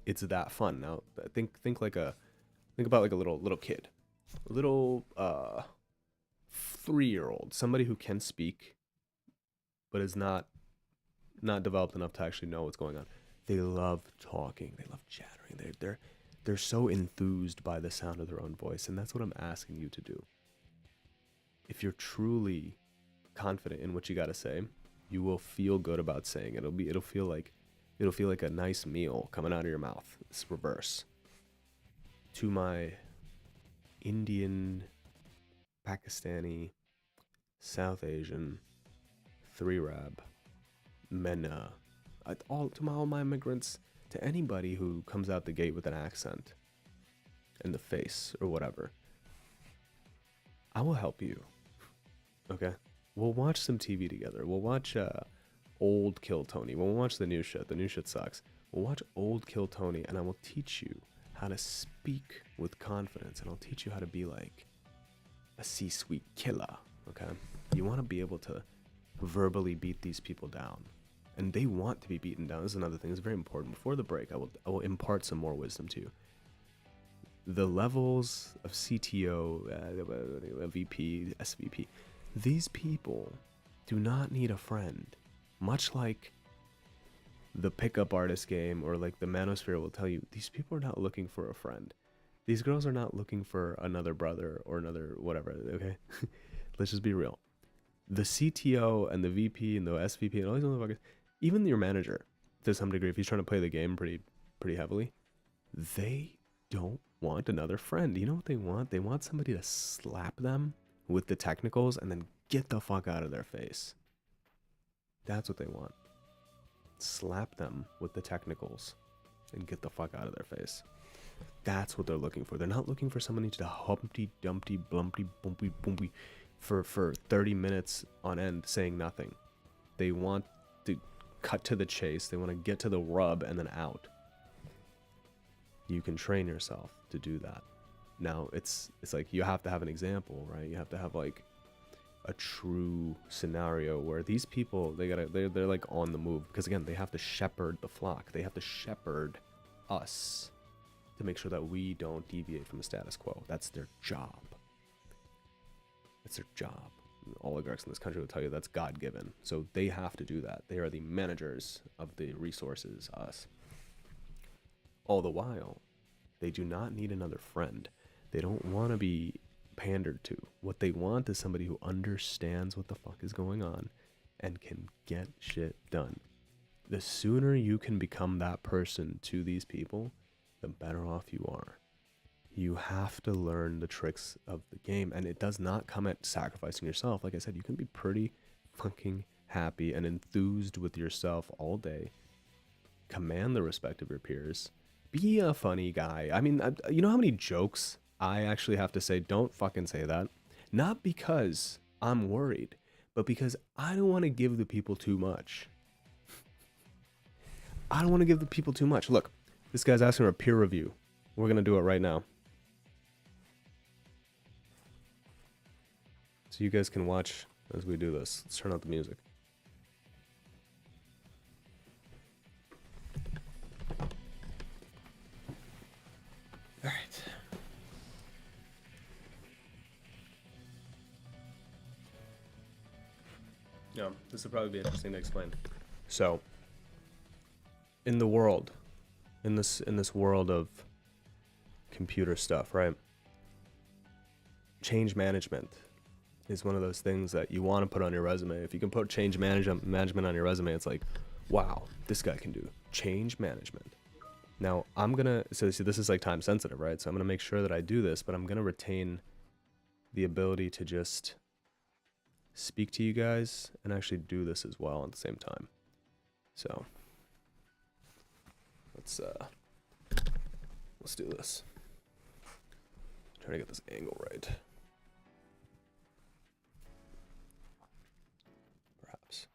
Speaker 1: it's that fun. Now think about like a little kid, a little 3-year-old, somebody who can speak but is not developed enough to actually know what's going on. They love talking, they love chattering, they're so enthused by the sound of their own voice, and that's what I'm asking you to do. If you're truly confident in what you got to say, you will feel good about saying it. It'll feel like a nice meal coming out of your mouth. It's reverse. To my Indian, Pakistani, South Asian, 3-Rab, MENA, to all my immigrants, to anybody who comes out the gate with an accent in the face or whatever, I will help you. Okay? We'll watch some TV together. We'll watch old Kill Tony. We'll watch the new shit. The new shit sucks. We'll watch old Kill Tony, and I will teach you how to speak with confidence, and I'll teach you how to be like a C-suite killer. Okay? You want to be able to verbally beat these people down, and they want to be beaten down. This is another thing that's very important. Before the break, I will impart some more wisdom to you. The levels of CTO, VP, SVP, these people do not need a friend. Much like the pickup artist game or like the manosphere will tell you these people are not looking for a friend. These girls are not looking for another brother or another whatever, okay? Let's just be real. The CTO and the VP and the SVP and all these motherfuckers, even your manager, to some degree, if he's trying to play the game pretty heavily, they don't want another friend. You know what they want? They want somebody to slap them with the technicals and then get the fuck out of their face. That's what they want. Slap them with the technicals and get the fuck out of their face. That's what they're looking for. They're not looking for somebody to Humpty Dumpty Blumpty Bumpy Bumpy for 30 minutes on end saying nothing. They want to cut to the chase. They want to get to the rub and then out. You can train yourself to do that. Now it's like you have to have an example, right? You have to have like a true scenario where these people they're like on the move, because again, they have to shepherd the flock. They have to shepherd us to make sure that we don't deviate from the status quo. That's their job. It's their job. Oligarchs in this country will tell you that's God-given. So they have to do that. They are the managers of the resources, us. All the while, they do not need another friend. They don't want to be pandered to. What they want is somebody who understands what the fuck is going on and can get shit done. The sooner you can become that person to these people, the better off you are. You have to learn the tricks of the game, and it does not come at sacrificing yourself. Like I said, you can be pretty fucking happy and enthused with yourself all day, command the respect of your peers, be a funny guy. I mean, you know how many jokes I actually have to say, don't fucking say that? Not because I'm worried, but because I don't want to give the people too much. I don't want to give the people too much. Look, this guy's asking for a peer review. We're going to do it right now. So you guys can watch as we do this. Let's turn out the music. All right. Yeah, this will probably be interesting to explain. So, in the world, in this world of computer stuff, right? Change management is one of those things that you want to put on your resume. If you can put change management on your resume, it's like, wow, this guy can do change management. Now, I'm gonna, so see, this is like time sensitive, right? So I'm gonna make sure that I do this, but I'm gonna retain the ability to just speak to you guys and actually do this as well at the same time. So let's do this. Try to get this angle right. Perhaps.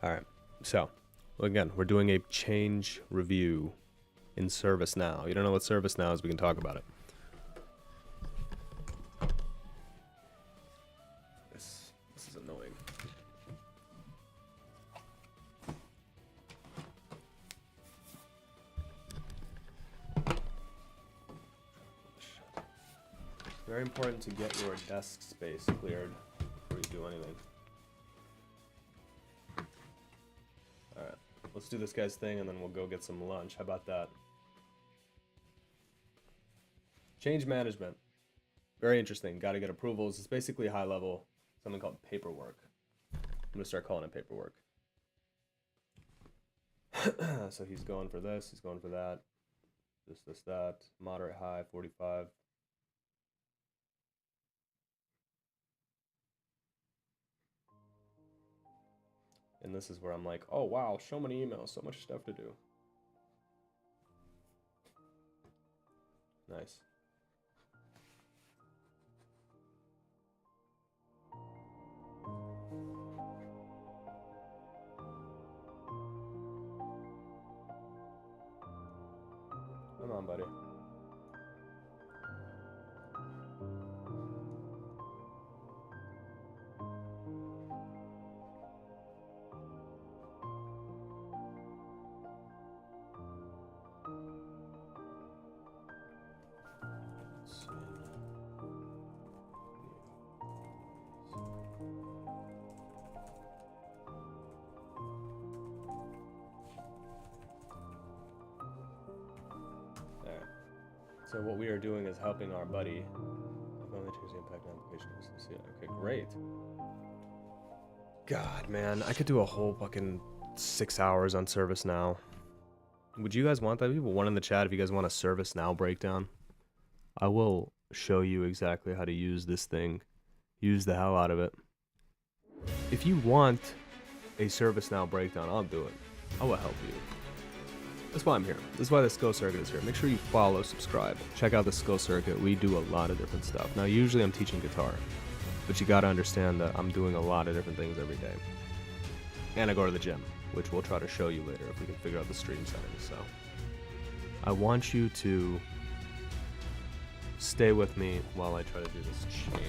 Speaker 1: All right. So, again, we're doing a change review in ServiceNow. You don't know what ServiceNow is, we can talk about it. This is annoying. Very important to get your desk space cleared before you do anything. Alright, let's do this guy's thing and then we'll go get some lunch. How about that? Change management. Very interesting. Got to get approvals. It's basically high level, something called paperwork. I'm going to start calling it paperwork. So he's going for this, he's going for that. This, that. Moderate, high, 45. And this is where I'm like, oh wow, so many emails, so much stuff to do. Nice. Come on, buddy. So what we are doing is helping our buddy. Only choose the impact applications. Okay, great. God, man, I could do a whole fucking 6 hours on ServiceNow. Would you guys want that? People want in the chat if you guys want a ServiceNow breakdown. I will show you exactly how to use this thing. Use the hell out of it. If you want a ServiceNow breakdown, I'll do it. I will help you. That's why I'm here. This is why the Skill Circuit is here. Make sure you follow, subscribe. Check out the Skill Circuit. We do a lot of different stuff. Now, usually I'm teaching guitar, but you gotta understand that I'm doing a lot of different things every day. And I go to the gym, which we'll try to show you later if we can figure out the stream settings. So I want you to stay with me while I try to do this change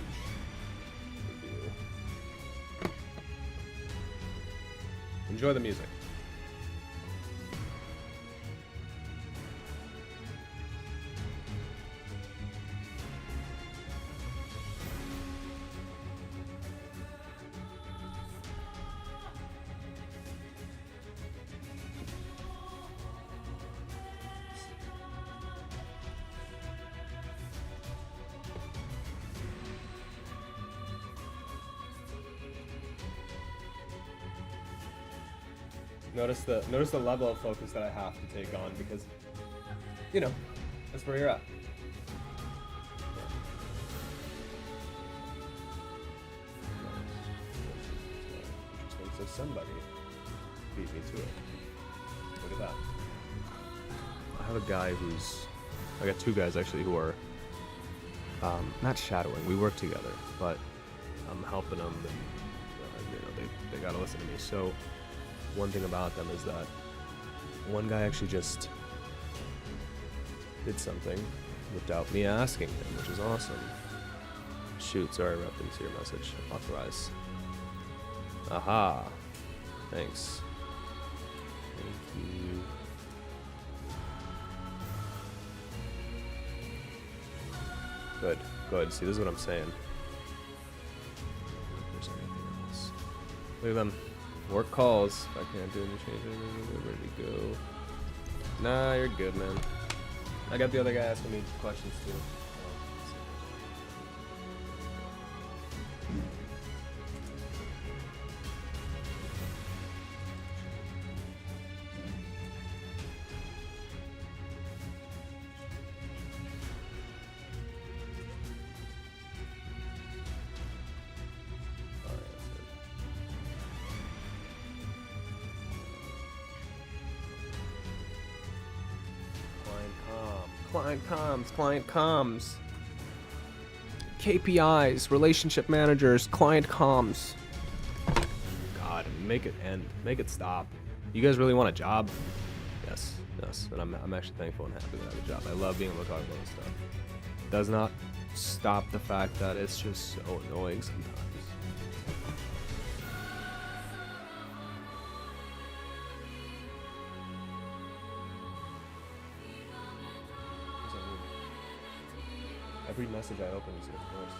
Speaker 1: review. Enjoy the music. Notice the level of focus that I have to take on because, you know, that's where you're at. Interesting. So somebody beat me to it. Look at that. I have a guy I got two guys actually who are not shadowing. We work together, but I'm helping them, and you know they gotta listen to me. So. One thing about them is that one guy actually just did something without me asking him, which is awesome. Shoot, sorry, Rep, didn't see your message. Authorize. Aha. Thanks. Thank you. Good, good. See, this is what I'm saying. If there's anything else. Look at them. Work calls. If I can't do any changes, we're ready to go. Nah, you're good, man. I got the other guy asking me questions too. Client comms. KPIs, relationship managers, client comms. God, make it end. Make it stop. You guys really want a job? Yes, yes. And I'm actually thankful and happy that I have a job. I love being able to talk about this stuff. Does not stop the fact that it's just so annoying sometimes. Every message I open is of course.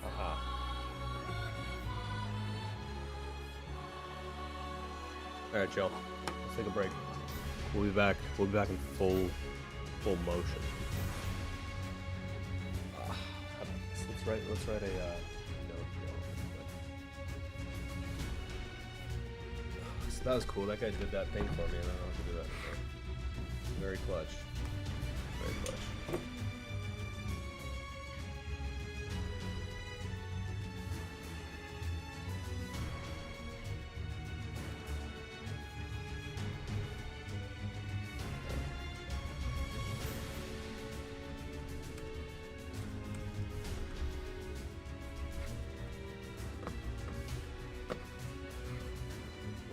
Speaker 1: Aha. Alright, Joe. Let's take a break. We'll be back. We'll be back in full motion. Let's write a note. So that was cool. That guy did that thing for me, and I don't know how to do that anymore. Very clutch. Very clutch.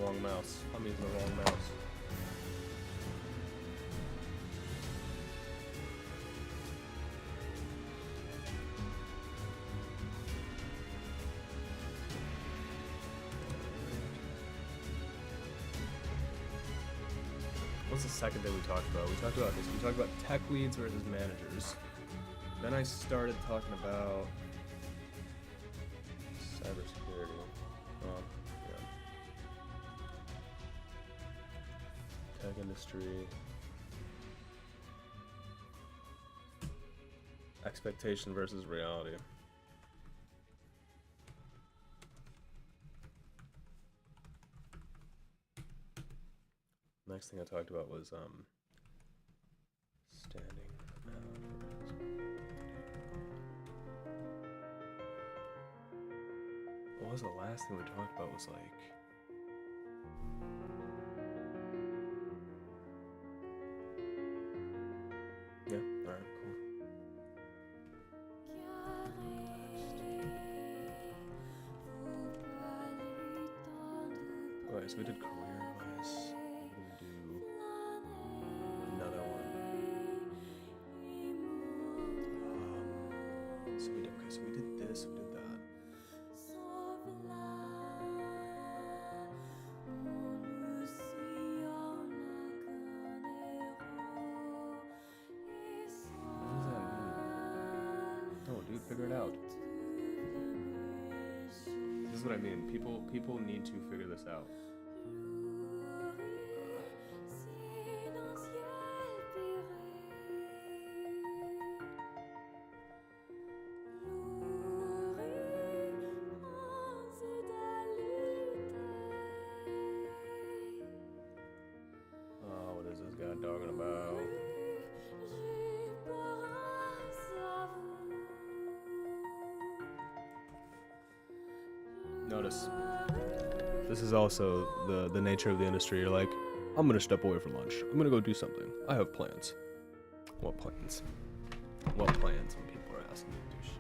Speaker 1: Wrong mouse. I'm using the wrong mouse. What's the second thing we talked about? We talked about this. We talked about tech leads versus managers. Then I started talking about cybersecurity. Yeah. Tech industry. Expectation versus reality. Next thing I talked about was standing out. What was the last thing we talked about? Was like yeah, alright, cool. Alright, so we did career-wise. We're gonna do another one. So we did this, we did that. What does that mean? No, dude, figure it out. This is what I mean. People need to figure this out. Oh, what is this guy talking about? Notice. This is also the nature of the industry. You're like, I'm gonna step away for lunch. I'm gonna go do something. I have plans. What plans? What plans when people are asking you to do shit?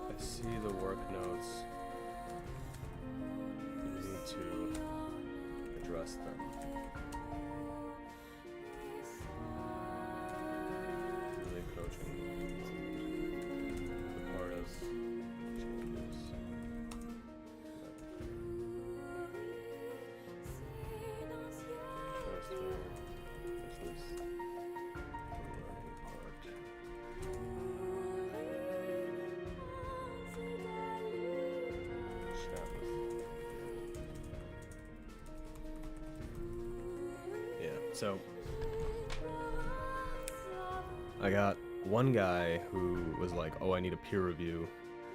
Speaker 1: I see the work notes. You need to address them. Really coaching the part of changes. Trust me. This is the learning part. Yeah, so I got one guy who was like, oh, I need a peer review,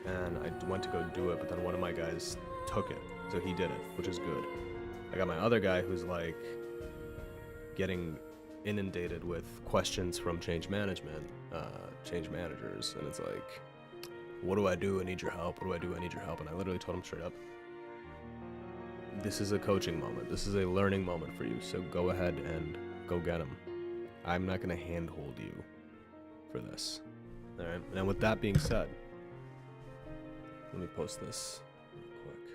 Speaker 1: and I went to go do it, but then one of my guys took it, so he did it, which is good. I got my other guy who's like getting inundated with questions from change management, change managers, and it's like, what do I do? I need your help. What do I do? I need your help. And I literally told him straight up, this is a coaching moment. This is a learning moment for you. So go ahead and go get him. I'm not going to handhold you for this. All right. And with that being said, let me post this real quick.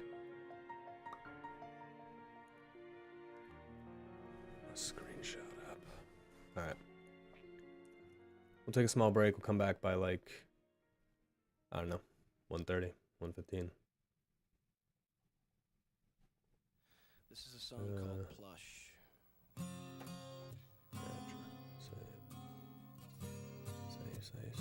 Speaker 1: A screenshot up. All right. We'll take a small break. We'll come back by like, I don't know, 1:30, 1:15.
Speaker 2: This is a song called Plush.
Speaker 1: Save.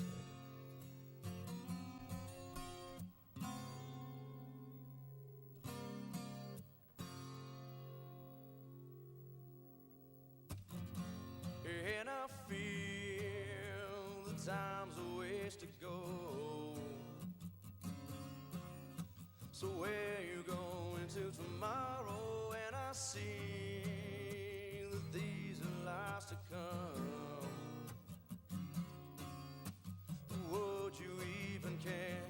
Speaker 2: And I feel the time's a ways to go. So where you going to tomorrow? And I see that these are lies to come. Would you even care?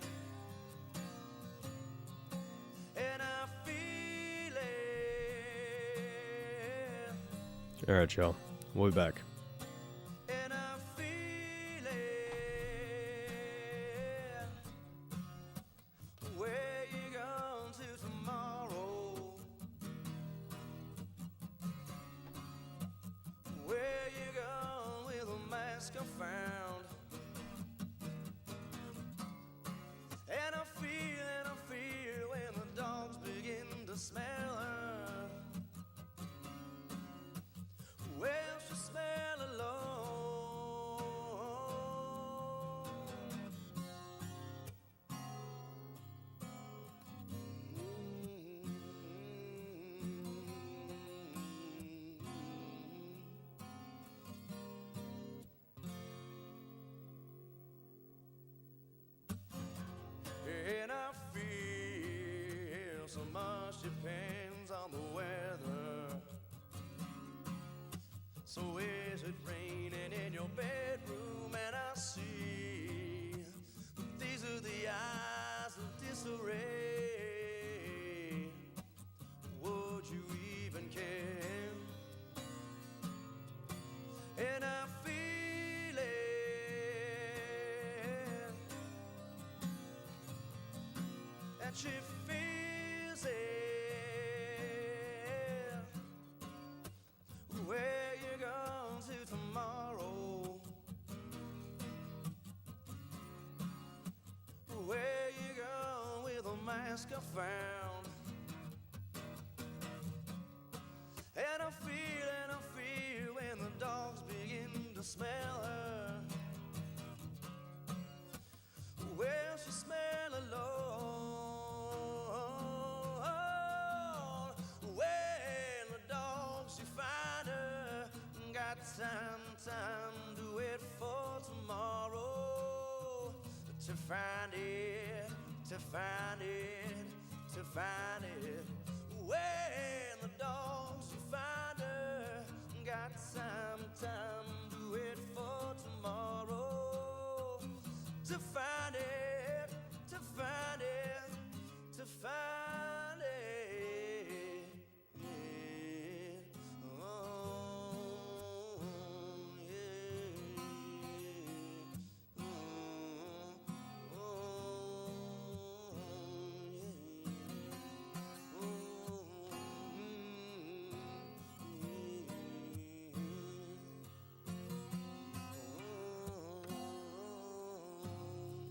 Speaker 2: And I feel it.
Speaker 1: All right, y'all. We'll be back.
Speaker 2: And I feel mask I found. And I feel when the dogs begin to smell her. Well, she smell alone. And I feel so much depends on the weather. So is it raining in your bedroom? And I see these are the eyes of disarray. Would you even care? And I feel it, and she feels it. Where you going to tomorrow? Where you going with a mask I found? And I feel when the dogs begin to smell her. Well, she smell alone. When the dogs you find her, got time to wait for tomorrow. To find it, to find it, to find it. When the dogs you find her, got time to wait for tomorrow. To find it, to find it, to find it. Oh, yeah. Oh, yeah.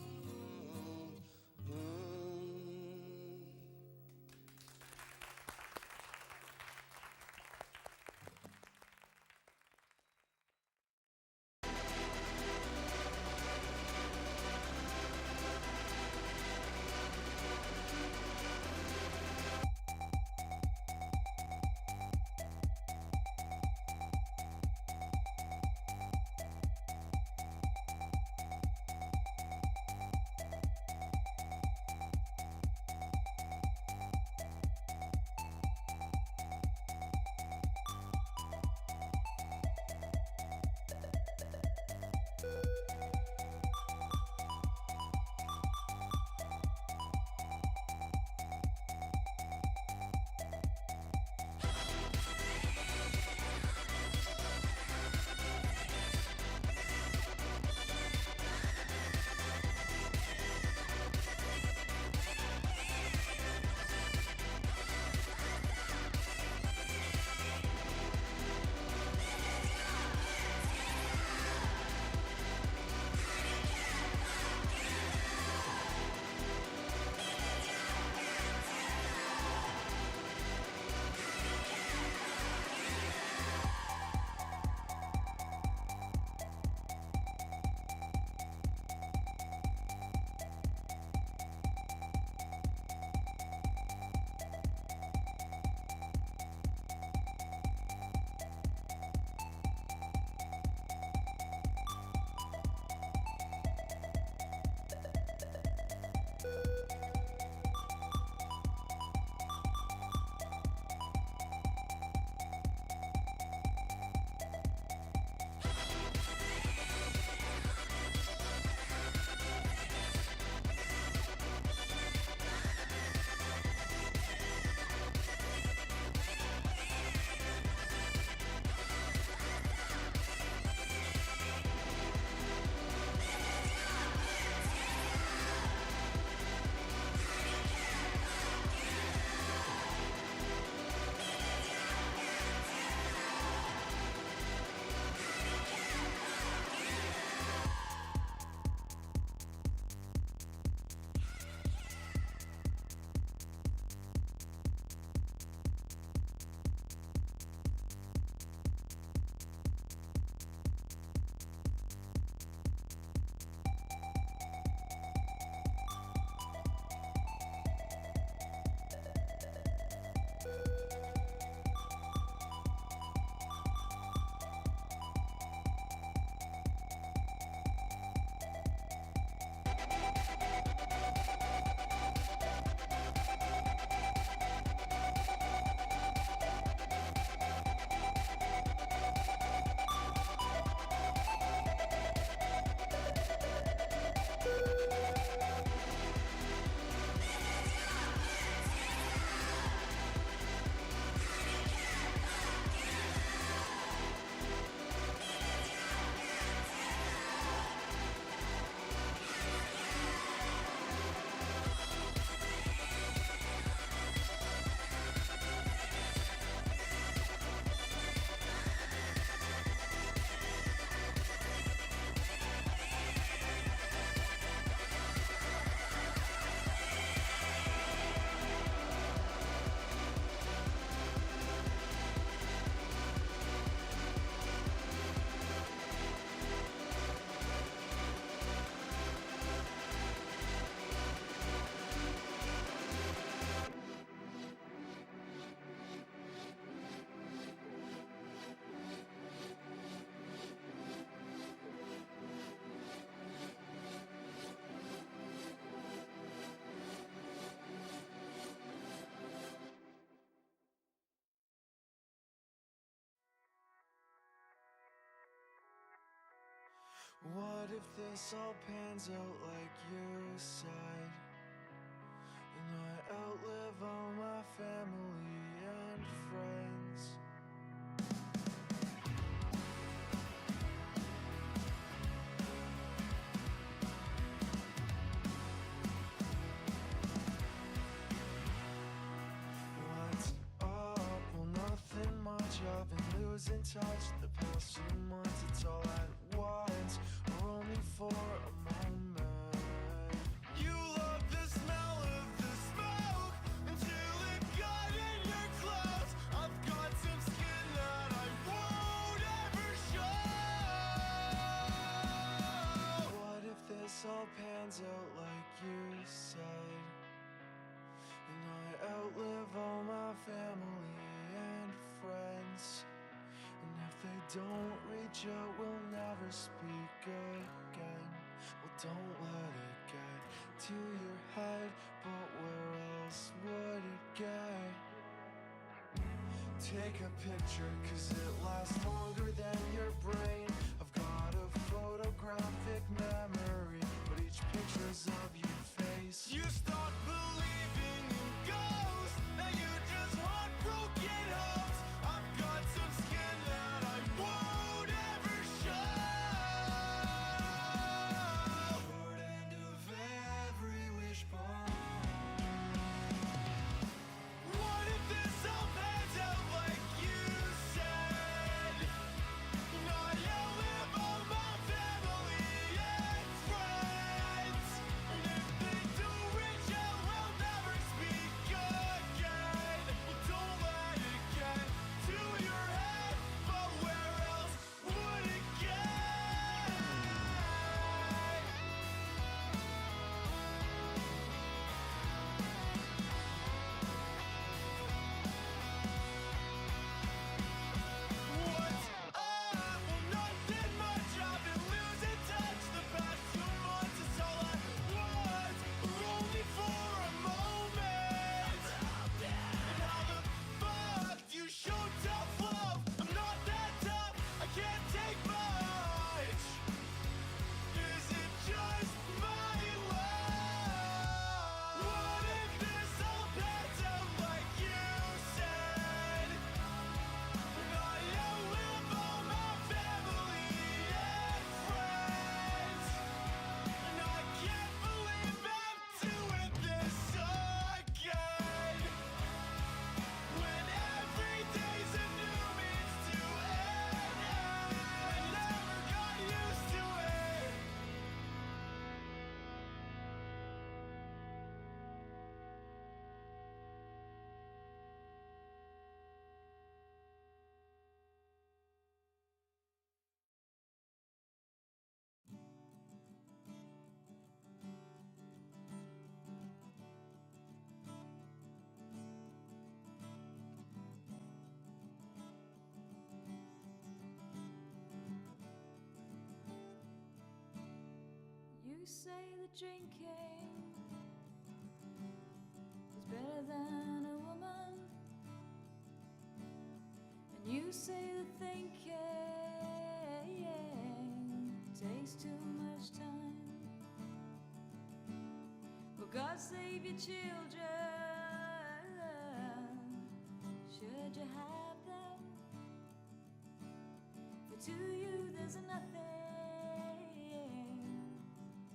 Speaker 4: What if this all pans out like you said, and I outlive all my family and friends? What's up? Well, nothing much. I've been losing touch the past few months. It's all at once, or only for a moment. You love the smell of the smoke until it got in your clothes. I've got some skin that I won't ever show. What if this all pans out like you said, and I outlive all my family and friends? And if they don't reach out, we'll never speak again. Well, don't let it get to your head, but where else would it get? Take a picture, cause it lasts longer than your brain. I've got a photographic memory, but each picture's of your face. You start believing in ghosts, now you just haunt broken homes. I've got some skin that I won't ever show. Short end of every wishbone. What if this all pans out like you said? And I outlive all my family and friends. And if they don't reach out, we'll never speak again. Well, don't let it get to your head, but where else would it get? What's up? Well, nothing much. I've been losing touch the past 2 months. It's all I want, or only for a moment. And how the fuck do you show tough love? I'm not that tough, I can't take much. Is it just my love? What if this all pans out like you said? And I outlive all my family and friends. And I can't believe I'm doing this again. When every day's a new means to end. I never got used to it.
Speaker 5: You say that drinking is better than a woman, and you say that thinking takes too much time. Well, God save your children, should you have them? For to you there's nothing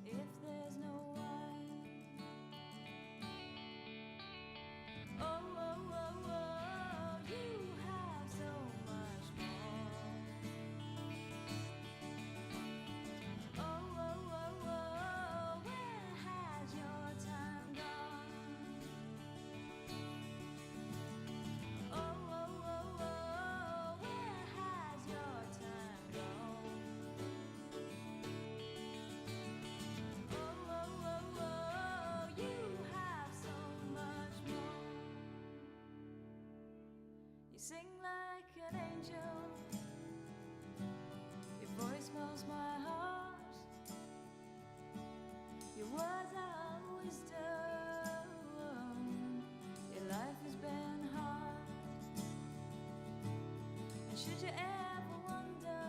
Speaker 5: if there's no wine. Oh, oh, oh, oh, you have so much more. Oh, oh, oh, oh, where has your time gone? Oh, oh, oh, oh, where has your time gone? Oh, oh, oh, oh, you have so much more. You sing like an angel, your voice melts my heart, your words are wisdom, your life has been hard. And should you ever wonder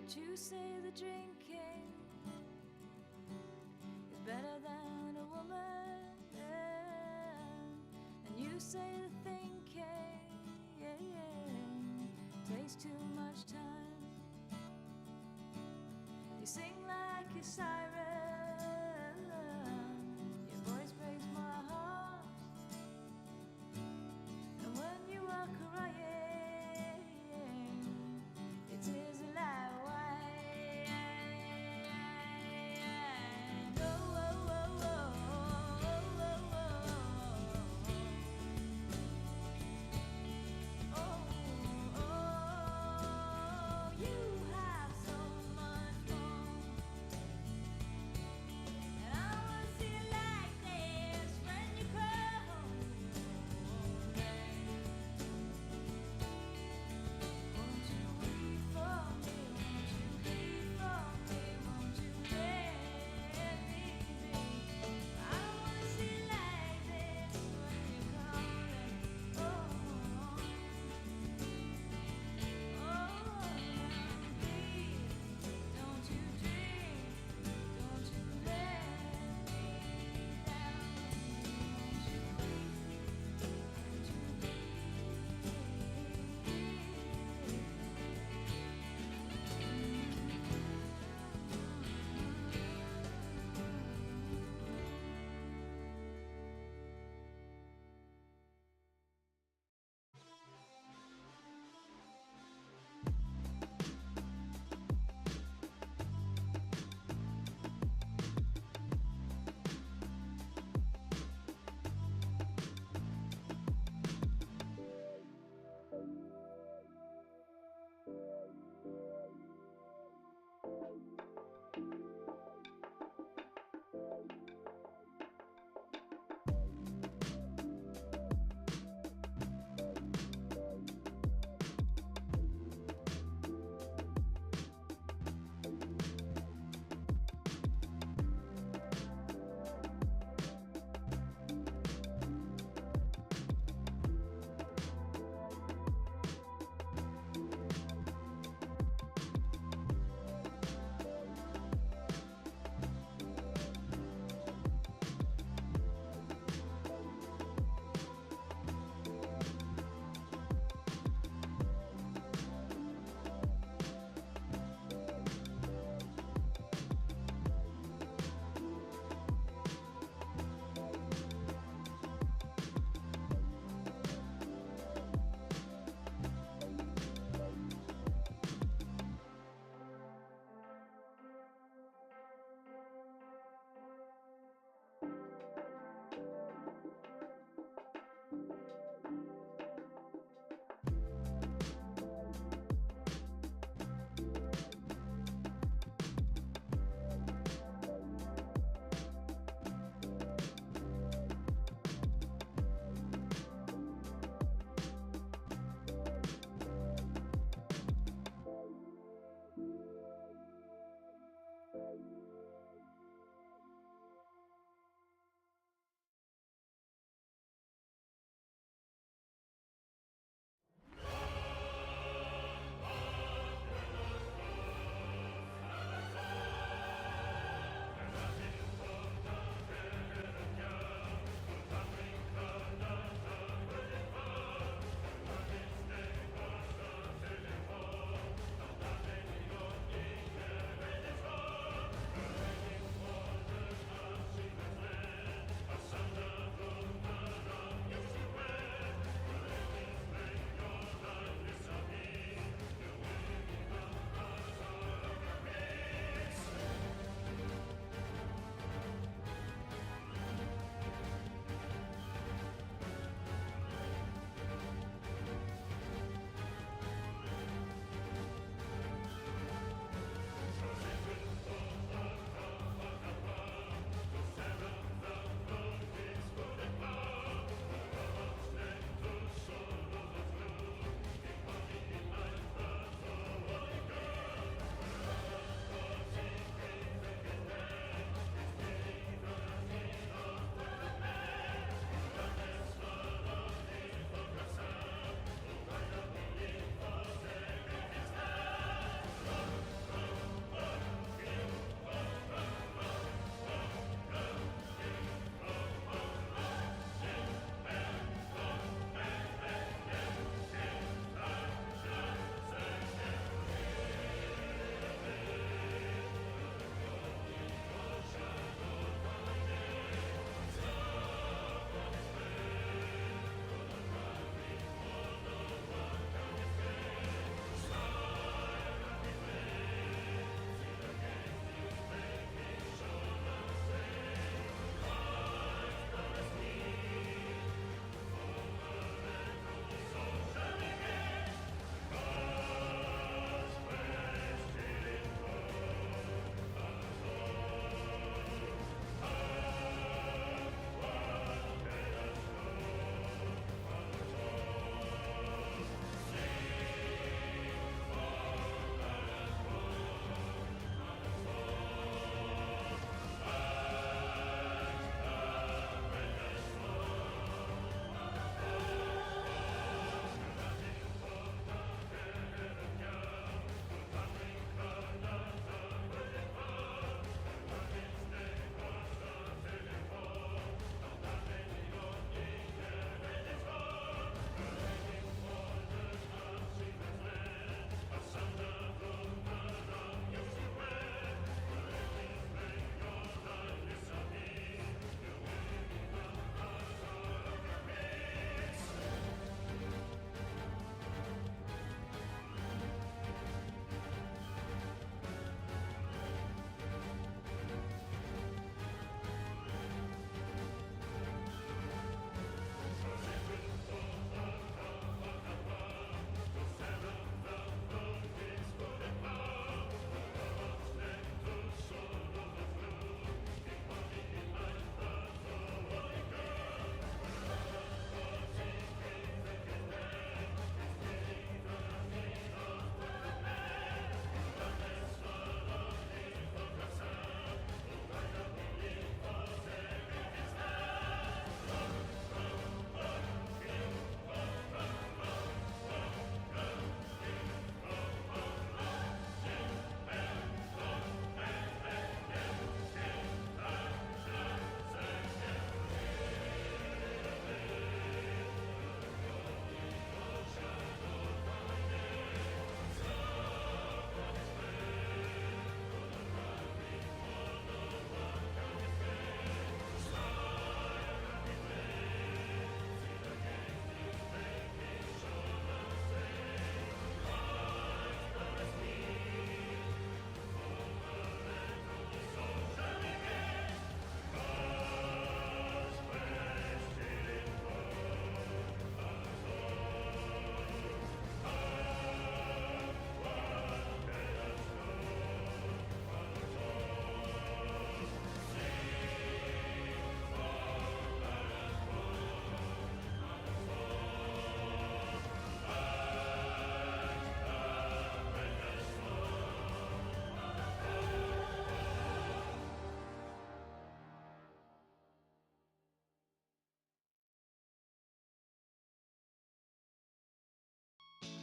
Speaker 5: Don't you say the drinking is better than a woman, and you say the thinking takes too much time. You sing like a siren, your voice breaks my heart, and when you are crying, it is a lie. Oh, oh, oh, oh, oh, oh, oh, you have so much more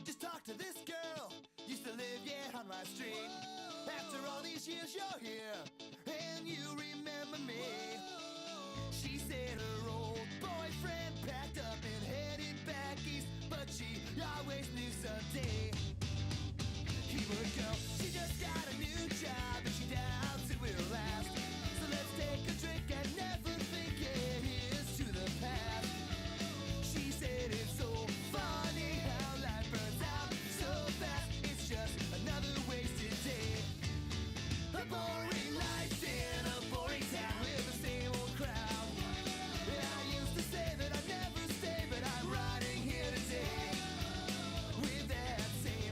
Speaker 4: Just talk to this girl, used to live, yeah, on my street. After all these years, you're here, and you remember me. She said her old boyfriend packed up and headed back east, but she always knew someday he would go. She just got a new job and she doubts it will last. So let's take a drink and never think here's to the past. She said it's so funny how life burns out so fast. It's just another wasted day. A boring life in a boring town with the same old crowd. I used to say that I'd never stay, but I'm riding here today with that same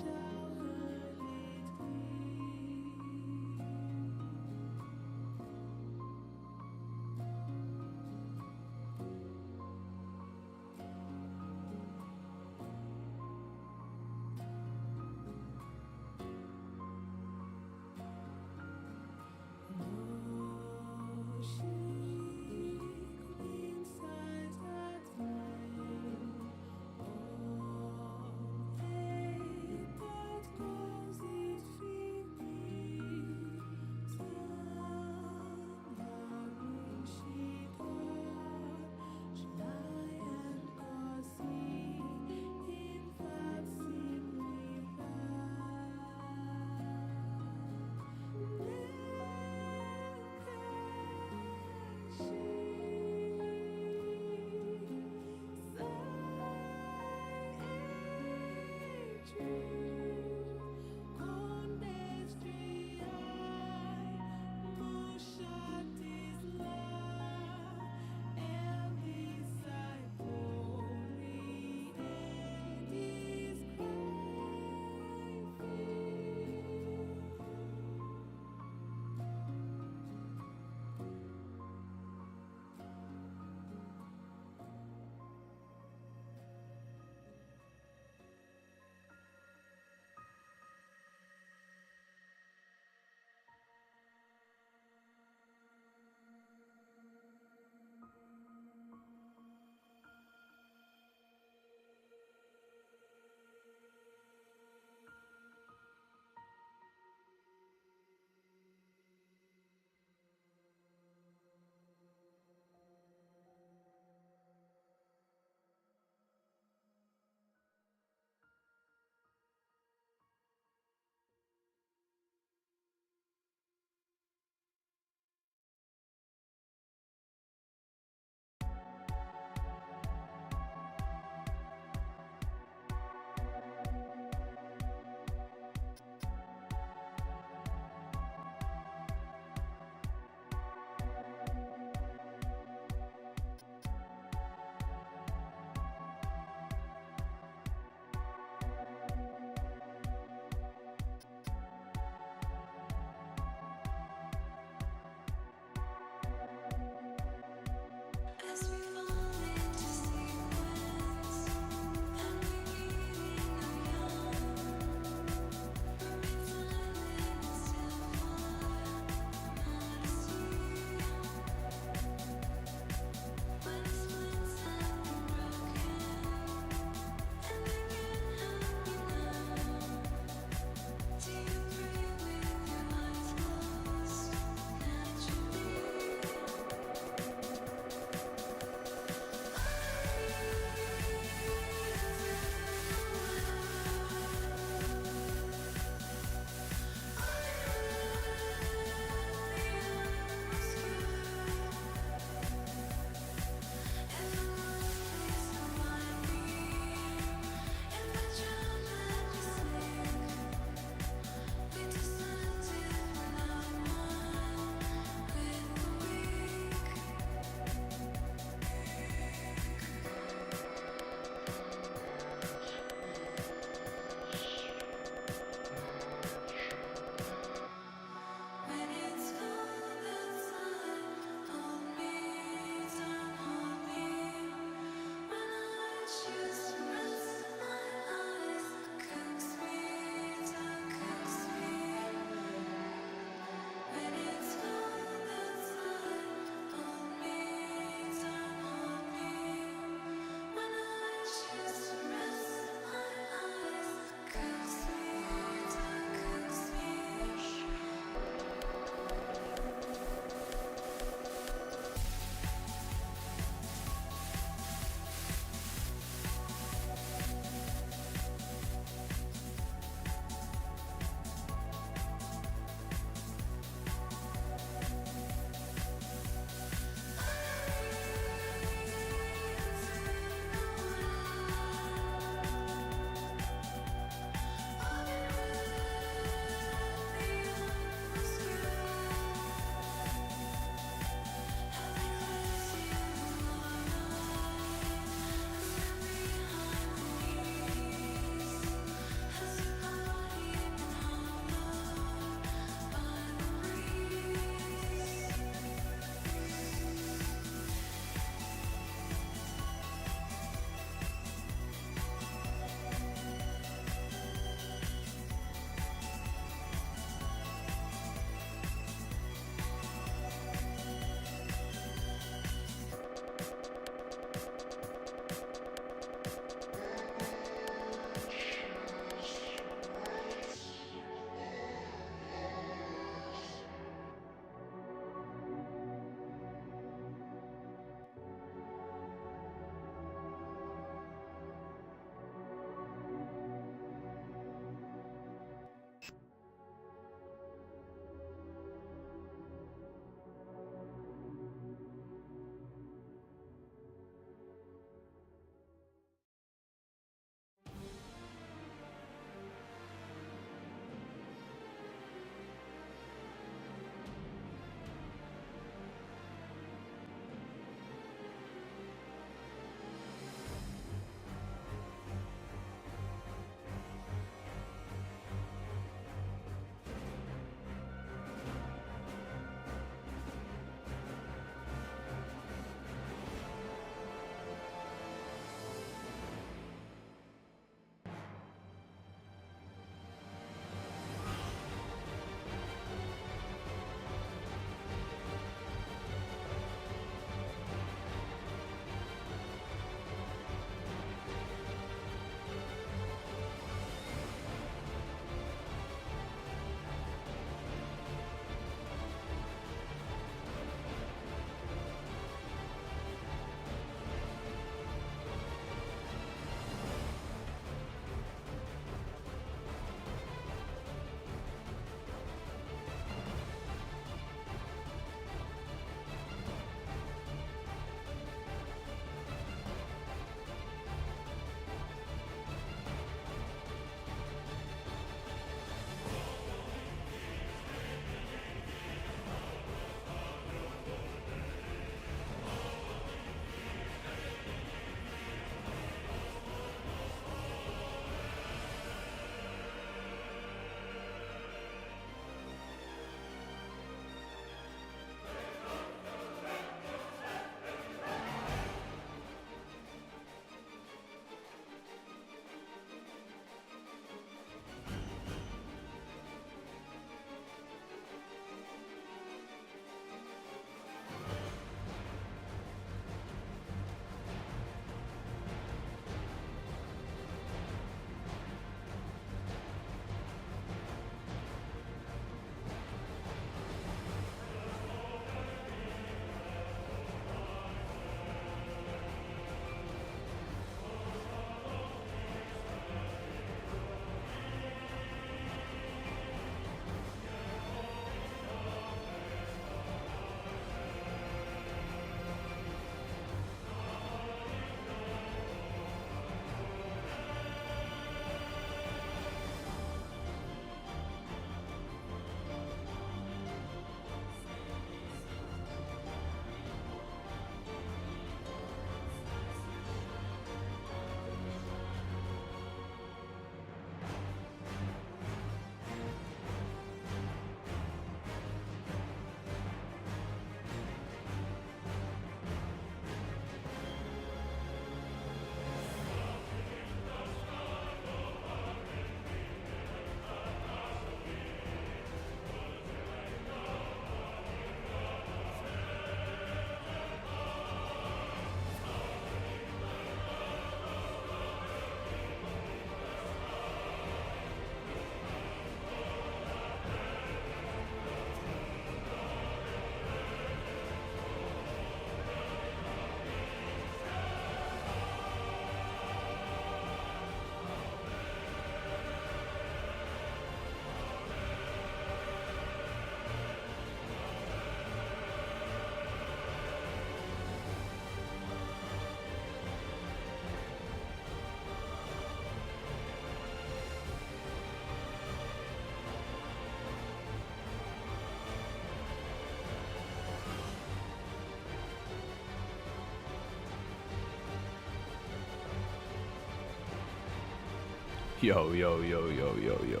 Speaker 1: Yo, yo, yo, yo, yo, yo, yo, yo,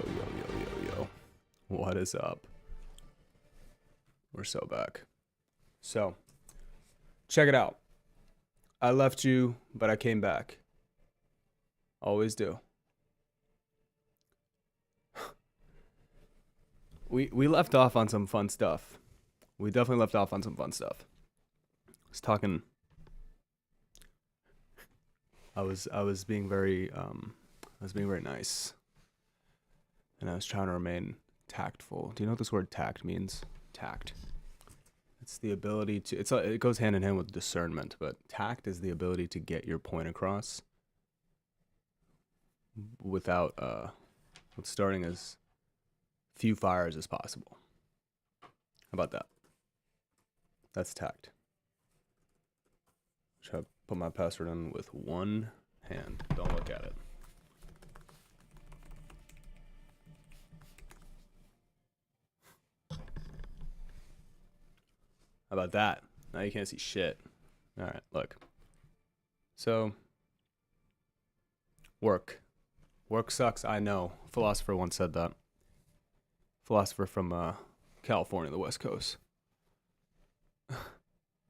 Speaker 1: yo, yo. What is up? We're so back. So, check it out. I left you, but I came back. Always do. We left off on some fun stuff. We definitely left off on some fun stuff. I was talking. I was being very nice, and I was trying to remain tactful. Do you know what this word tact means? Tact. It's the ability to. It goes hand in hand with discernment, but tact is the ability to get your point across without with starting as few fires as possible. How about that? That's tact. Try to put my password in with one hand. Don't look at it. How about that? Now you can't see shit. All right, look. So, work. Work sucks, I know. A philosopher once said that. Philosopher from California, the West Coast.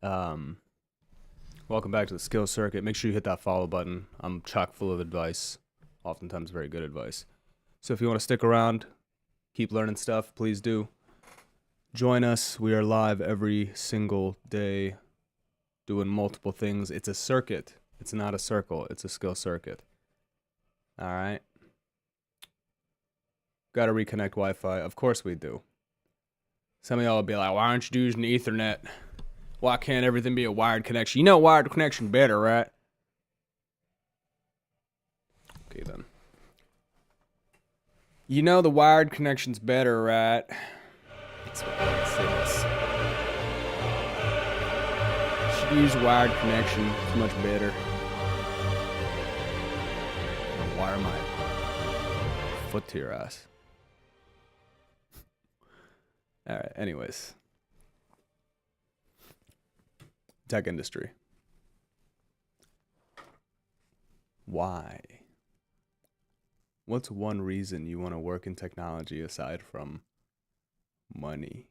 Speaker 1: Welcome back to the Skill Circuit. Make sure you hit that follow button. I'm chock full of advice, oftentimes very good advice. So if you want to stick around, keep learning stuff, please do. Join us. We are live every single day doing multiple things. It's a circuit. It's not a circle. It's a skill circuit. All right. Got to reconnect Wi-Fi. Of course we do. Some of y'all will be like, why aren't you using Ethernet? Why can't everything be a wired connection? You know wired connection better, right? Okay, then. You know the wired connection's better, right? That's what I say this. Should use wired connection. It's much better. I'll wire my foot to your ass. Alright, anyways. Tech industry. Why? What's one reason you want to work in technology aside from money?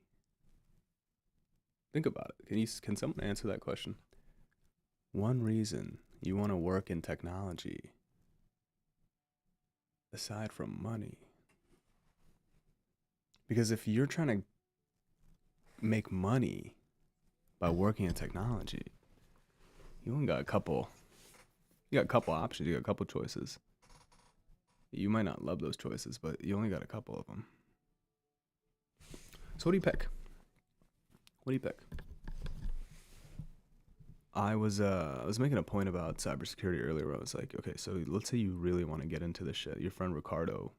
Speaker 1: Think about it. Can someone answer that question? One reason you want to work in technology aside from money. Because if you're trying to make money by working in technology, you only got a couple. You got a couple options. You got a couple choices. You might not love those choices, but you only got a couple of them. So what do you pick? What do you pick? I was making a point about cybersecurity earlier. Where I was like, okay, so let's say you really want to get into this shit. Your friend Ricardo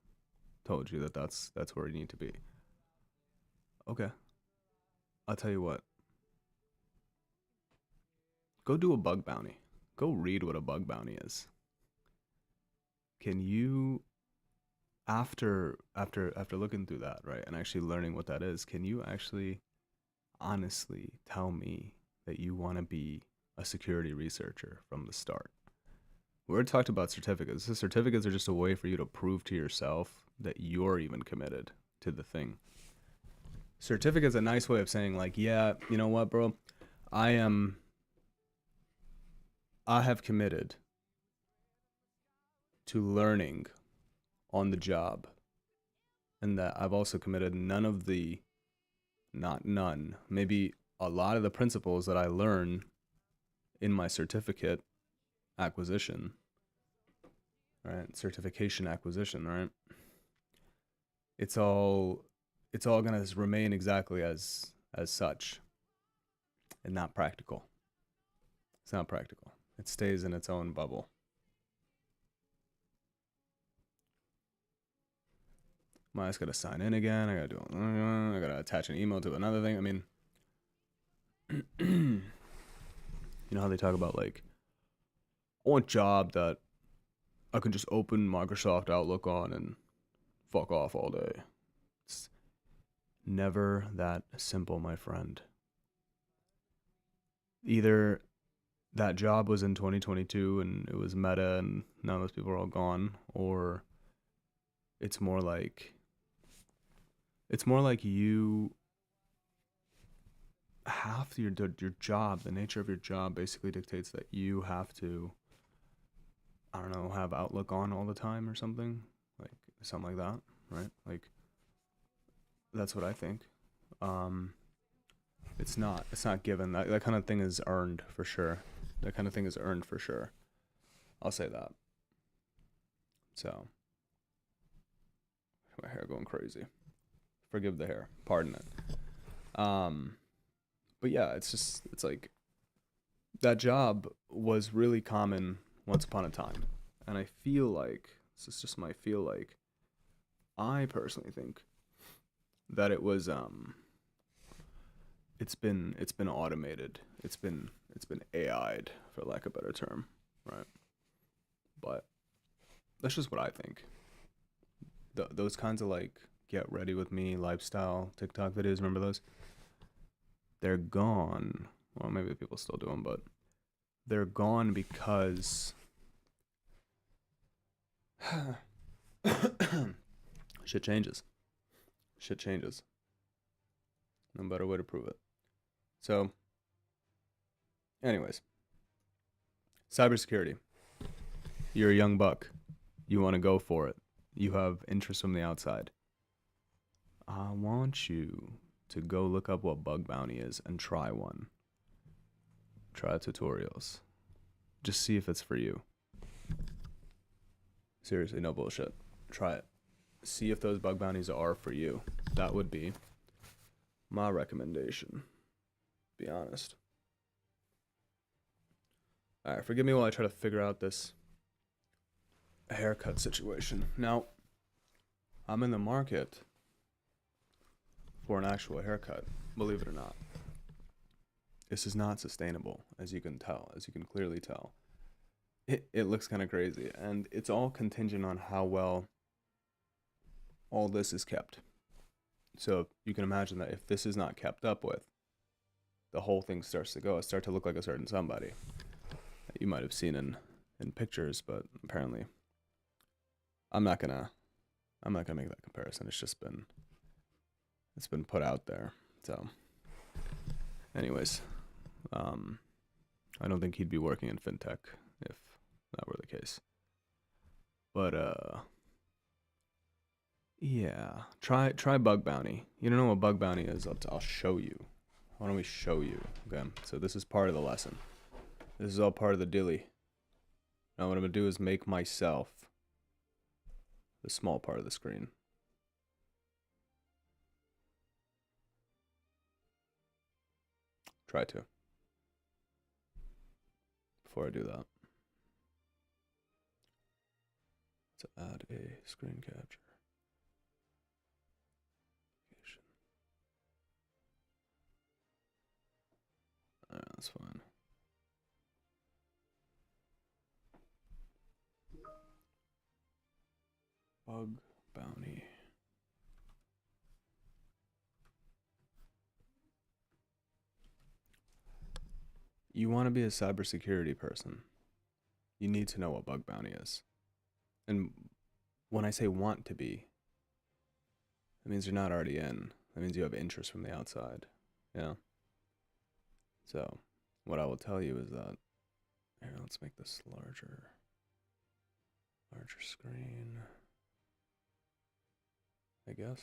Speaker 1: told you that that's where you need to be. Okay, I'll tell you what. Go do a bug bounty. Go read what a bug bounty is. Can you, after looking through that, right, and actually learning what that is, can you actually honestly tell me that you want to be a security researcher from the start? We already talked about certificates. The certificates are just a way for you to prove to yourself that you're even committed to the thing. Certificate's a nice way of saying, like, yeah, you know what, bro? I have committed to learning on the job, and that I've also committed maybe a lot of the principles that I learn in my certificate acquisition, right? Certification acquisition, right? It's all gonna remain exactly as such, and not practical. It's not practical. It stays in its own bubble. I just gotta sign in again. I gotta attach an email to another thing. I mean, you know how they talk about, like, I want a job that I can just open Microsoft Outlook on and fuck off all day. It's never that simple, my friend. Either that job was in 2022 and it was meta and now those people are all gone, or it's more like you have to, your job, the nature of your job basically dictates that you have to, I don't know, have Outlook on all the time or something like that, right? Like, that's what I think. It's not given. That kind of thing is earned for sure. I'll say that. So, my hair going crazy. Forgive the hair. Pardon it. But yeah, it's like that job was really common once upon a time. And I feel like, this is just my feel like, I personally think that it was it's been automated. It's been AI'd, for lack of a better term, right? But that's just what I think. Those kinds of like get ready with me lifestyle TikTok videos, remember those? They're gone. Well, maybe people still do them, but they're gone because shit changes. No better way to prove it. So, anyways, cybersecurity. You're a young buck. You want to go for it. You have interest from the outside. I want you to go look up what bug bounty is and try one. Try tutorials. Just see if it's for you. Seriously, no bullshit. Try it. See if those bug bounties are for you. That would be my recommendation. Be honest. Alright, forgive me while I try to figure out this haircut situation. Now, I'm in the market for an actual haircut, believe it or not. This is not sustainable, as you can clearly tell. It looks kind of crazy, and it's all contingent on how well all this is kept. So you can imagine that if this is not kept up with, the whole thing starts to look like a certain somebody that you might have seen in pictures, but apparently I'm not gonna make that comparison. It's been put out there. So anyways, I don't think he'd be working in fintech if that were the case. But yeah, try bug bounty. You don't know what bug bounty is? I'll show you. Why don't we show you? Okay, so this is part of the lesson. This is all part of the dilly. Now what I'm gonna do is make myself the small part of the screen. Try to. Before I do that, let's add a screen capture. Alright, that's fine. Bug bounty. You want to be a cybersecurity person. You need to know what bug bounty is. And when I say want to be, that means you're not already in. That means you have interest from the outside. Yeah. So, what I will tell you is that, here, let's make this larger screen, I guess.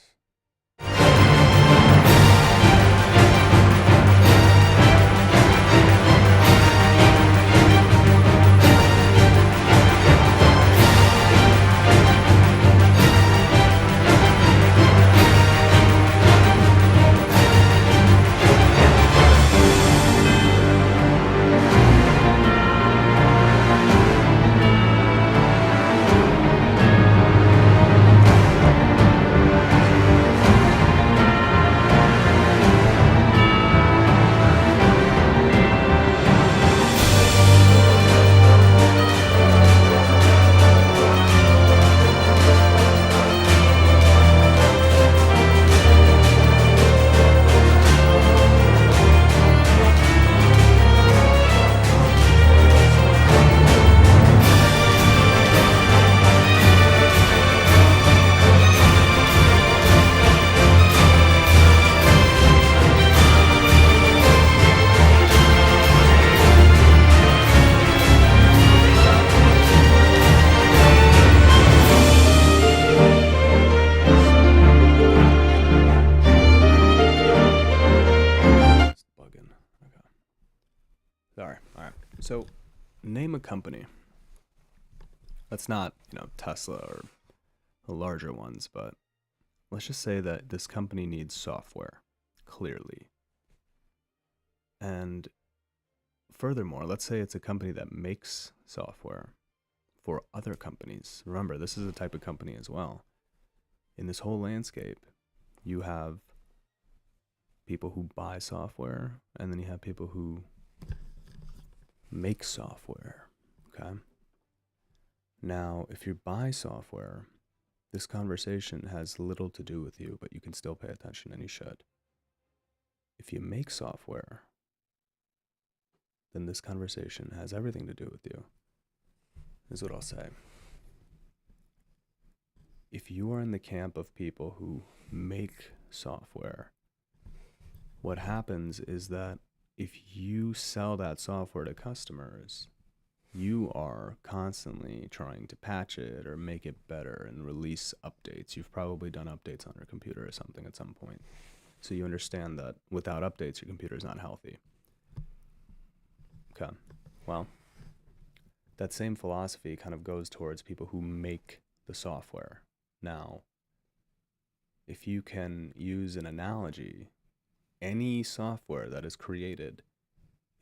Speaker 1: name a company. That's not, Tesla or the larger ones, but let's just say that this company needs software, clearly. And furthermore, let's say it's a company that makes software for other companies. Remember, this is a type of company as well. In this whole landscape, you have people who buy software, and then you have people who make software, okay? Now, if you buy software, this conversation has little to do with you, but you can still pay attention, and you should. If you make software, then this conversation has everything to do with you, is what I'll say. If you are in the camp of people who make software, what happens is that if you sell that software to customers, you are constantly trying to patch it or make it better and release updates. You've probably done updates on your computer or something at some point. So you understand that without updates, your computer is not healthy. Okay, well, that same philosophy kind of goes towards people who make the software. Now, if you can use an analogy, any software that is created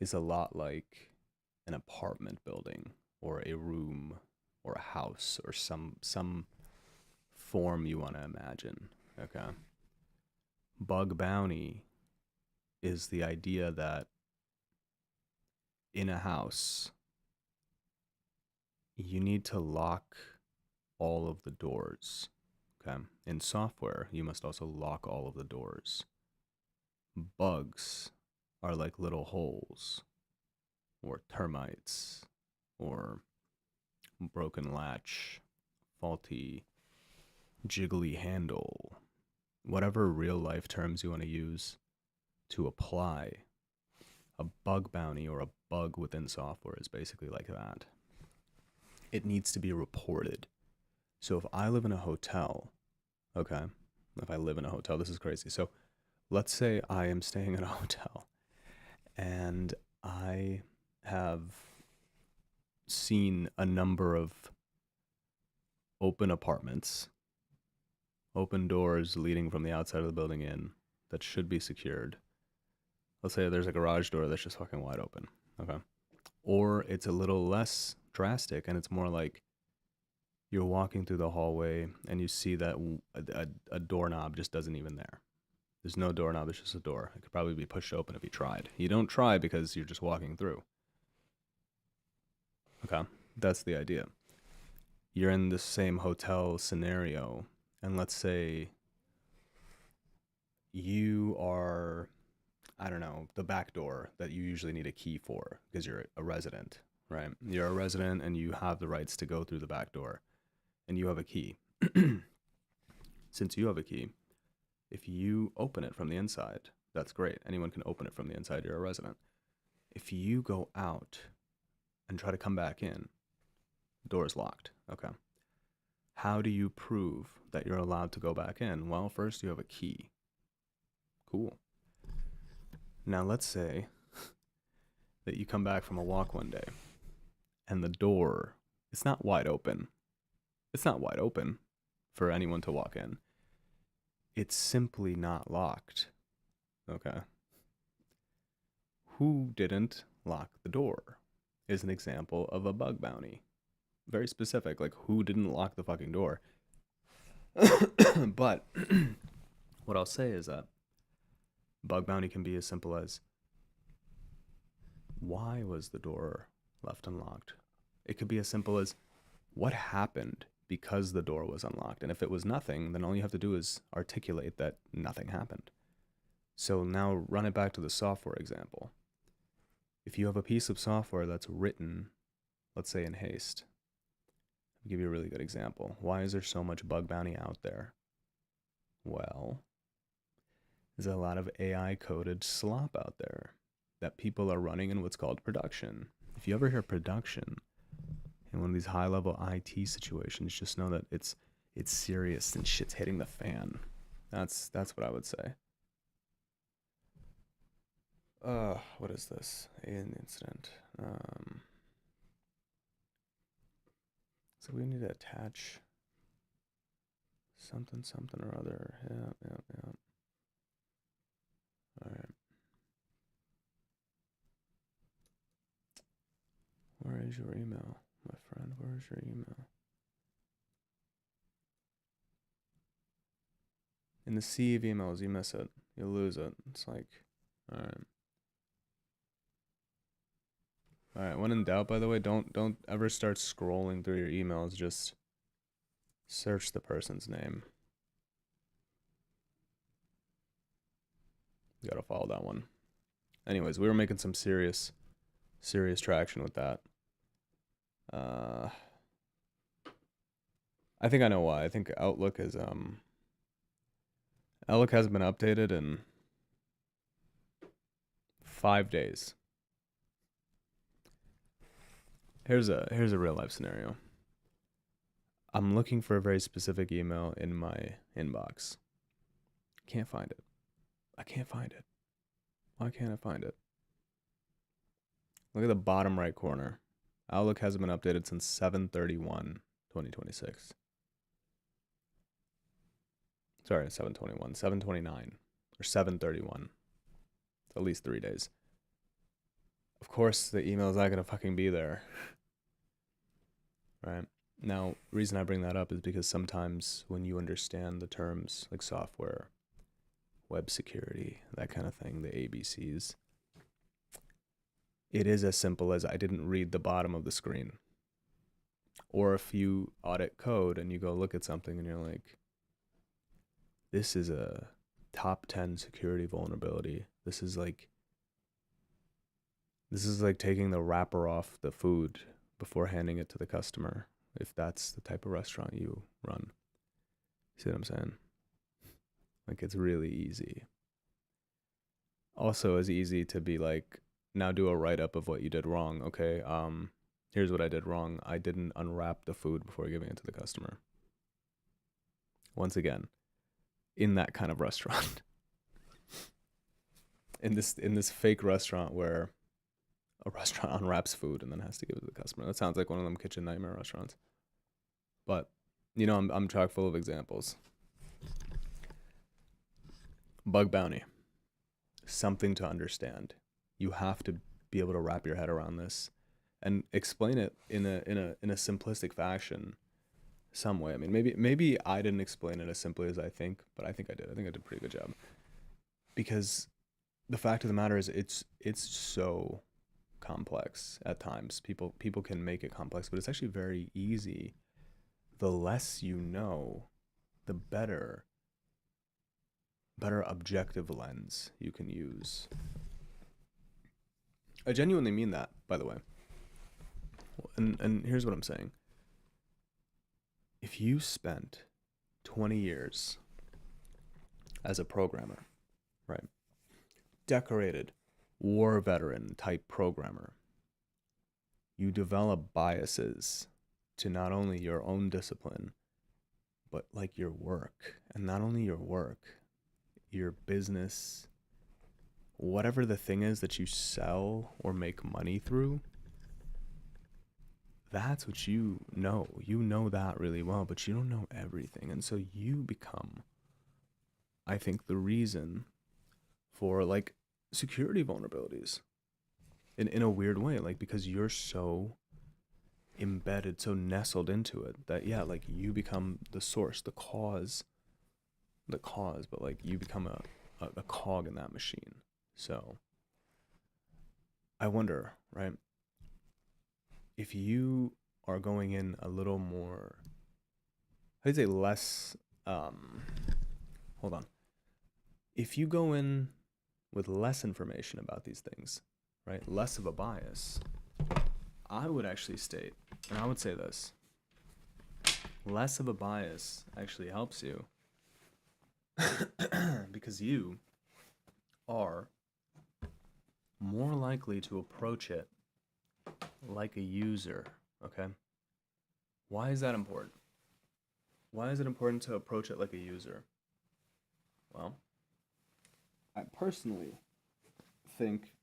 Speaker 1: is a lot like an apartment building or a room or a house or some form you want to imagine, okay? Bug bounty is the idea that in a house, you need to lock all of the doors, okay? In software, you must also lock all of the doors. Bugs are like little holes, or termites, or broken latch, faulty, jiggly handle, whatever real life terms you want to use to apply a bug bounty or a bug within software is basically like that. It needs to be reported. So if I live in a hotel, okay, if I live in a hotel, this is crazy. So let's say I am staying in a hotel and I have seen a number of open apartments, open doors leading from the outside of the building in that should be secured. Let's say there's a garage door that's just fucking wide open, okay? Or it's a little less drastic and it's more like you're walking through the hallway and you see that a doorknob just isn't even there. There's no doorknob, it's just a door. It could probably be pushed open if you tried. You don't try because you're just walking through. Okay, that's the idea. You're in the same hotel scenario, and let's say you are, I don't know, the back door that you usually need a key for because you're a resident, right? You're a resident and you have the rights to go through the back door, and you have a key. Since you have a key, if you open it from the inside, that's great. Anyone can open it from the inside. You're a resident. If you go out and try to come back in, the door is locked. Okay. How do you prove that you're allowed to go back in? Well, first you have a key. Cool. Now let's say that you come back from a walk one day and the door, it's not wide open. It's not wide open for anyone to walk in. It's simply not locked. Okay. Who didn't lock the door is an example of a bug bounty. Very specific, like who didn't lock the fucking door. But what I'll say is that bug bounty can be as simple as, why was the door left unlocked? It could be as simple as, what happened because the door was unlocked? And if it was nothing, then all you have to do is articulate that nothing happened. So now run it back to the software example. If you have a piece of software that's written, let's say in haste, I'll give you a really good example. Why is there so much bug bounty out there? Well, there's a lot of AI coded slop out there that people are running in what's called production. If you ever hear production in one of these high level IT situations, just know that it's serious and shit's hitting the fan. That's what I would say. What is this? Alien incident. So we need to attach something or other. Yeah. All right. Where is your email, my friend? Where is your email? In the sea of emails, you miss it. You lose it. It's like, all right. All right. When in doubt, by the way, don't ever start scrolling through your emails. Just search the person's name. You gotta follow that one. Anyways, we were making some serious traction with that. I think I know why. I think Outlook hasn't been updated in 5 days. Here's a real life scenario. I'm looking for a very specific email in my inbox. Can't find it. I can't find it. Why can't I find it? Look at the bottom right corner. Outlook hasn't been updated since 7/31/2026. Sorry, 7/21, 7/29, or 7/31. It's at least 3 days. Of course, the email is not going to fucking be there. Right? Now, the reason I bring that up is because sometimes when you understand the terms like software, web security, that kind of thing, the ABCs, it is as simple as I didn't read the bottom of the screen. Or if you audit code and you go look at something and you're like, this is a top 10 security vulnerability. This is like taking the wrapper off the food before handing it to the customer, if that's the type of restaurant you run. See what I'm saying? Like, it's really easy. Also, as easy to be like, now do a write-up of what you did wrong. Okay, here's what I did wrong. I didn't unwrap the food before giving it to the customer. Once again, in that kind of restaurant. in this fake restaurant where a restaurant unwraps food and then has to give it to the customer. That sounds like one of them kitchen nightmare restaurants. But, you know, I'm chock full of examples. Bug bounty. Something to understand. You have to be able to wrap your head around this and explain it in a simplistic fashion some way. I mean, maybe I didn't explain it as simply as I think, but I think I did. I think I did a pretty good job. Because the fact of the matter is it's so complex at times. People can make it complex, but it's actually very easy. The less you know, the better objective lens you can use. I genuinely mean that, by the way. And here's what I'm saying. If you spent 20 years as a programmer, right? Decorated war veteran type programmer, you develop biases to not only your own discipline, but like your work. And not only your work, your business, whatever the thing is that you sell or make money through, that's what you know. You know that really well, but you don't know everything. And so you become, I think, the reason for like security vulnerabilities in a weird way, like because you're so embedded, so nestled into it that, yeah, like you become the source, the cause, but like you become a cog in that machine. So I wonder, right, if you are going in a little more, I'd say less, hold on. If you go in with less information about these things, right, less of a bias, I would actually state, and I would say this, less of a bias actually helps you because you are more likely to approach it like a user, okay? Why is that important? Why is it important to approach it like a user? Well, I personally think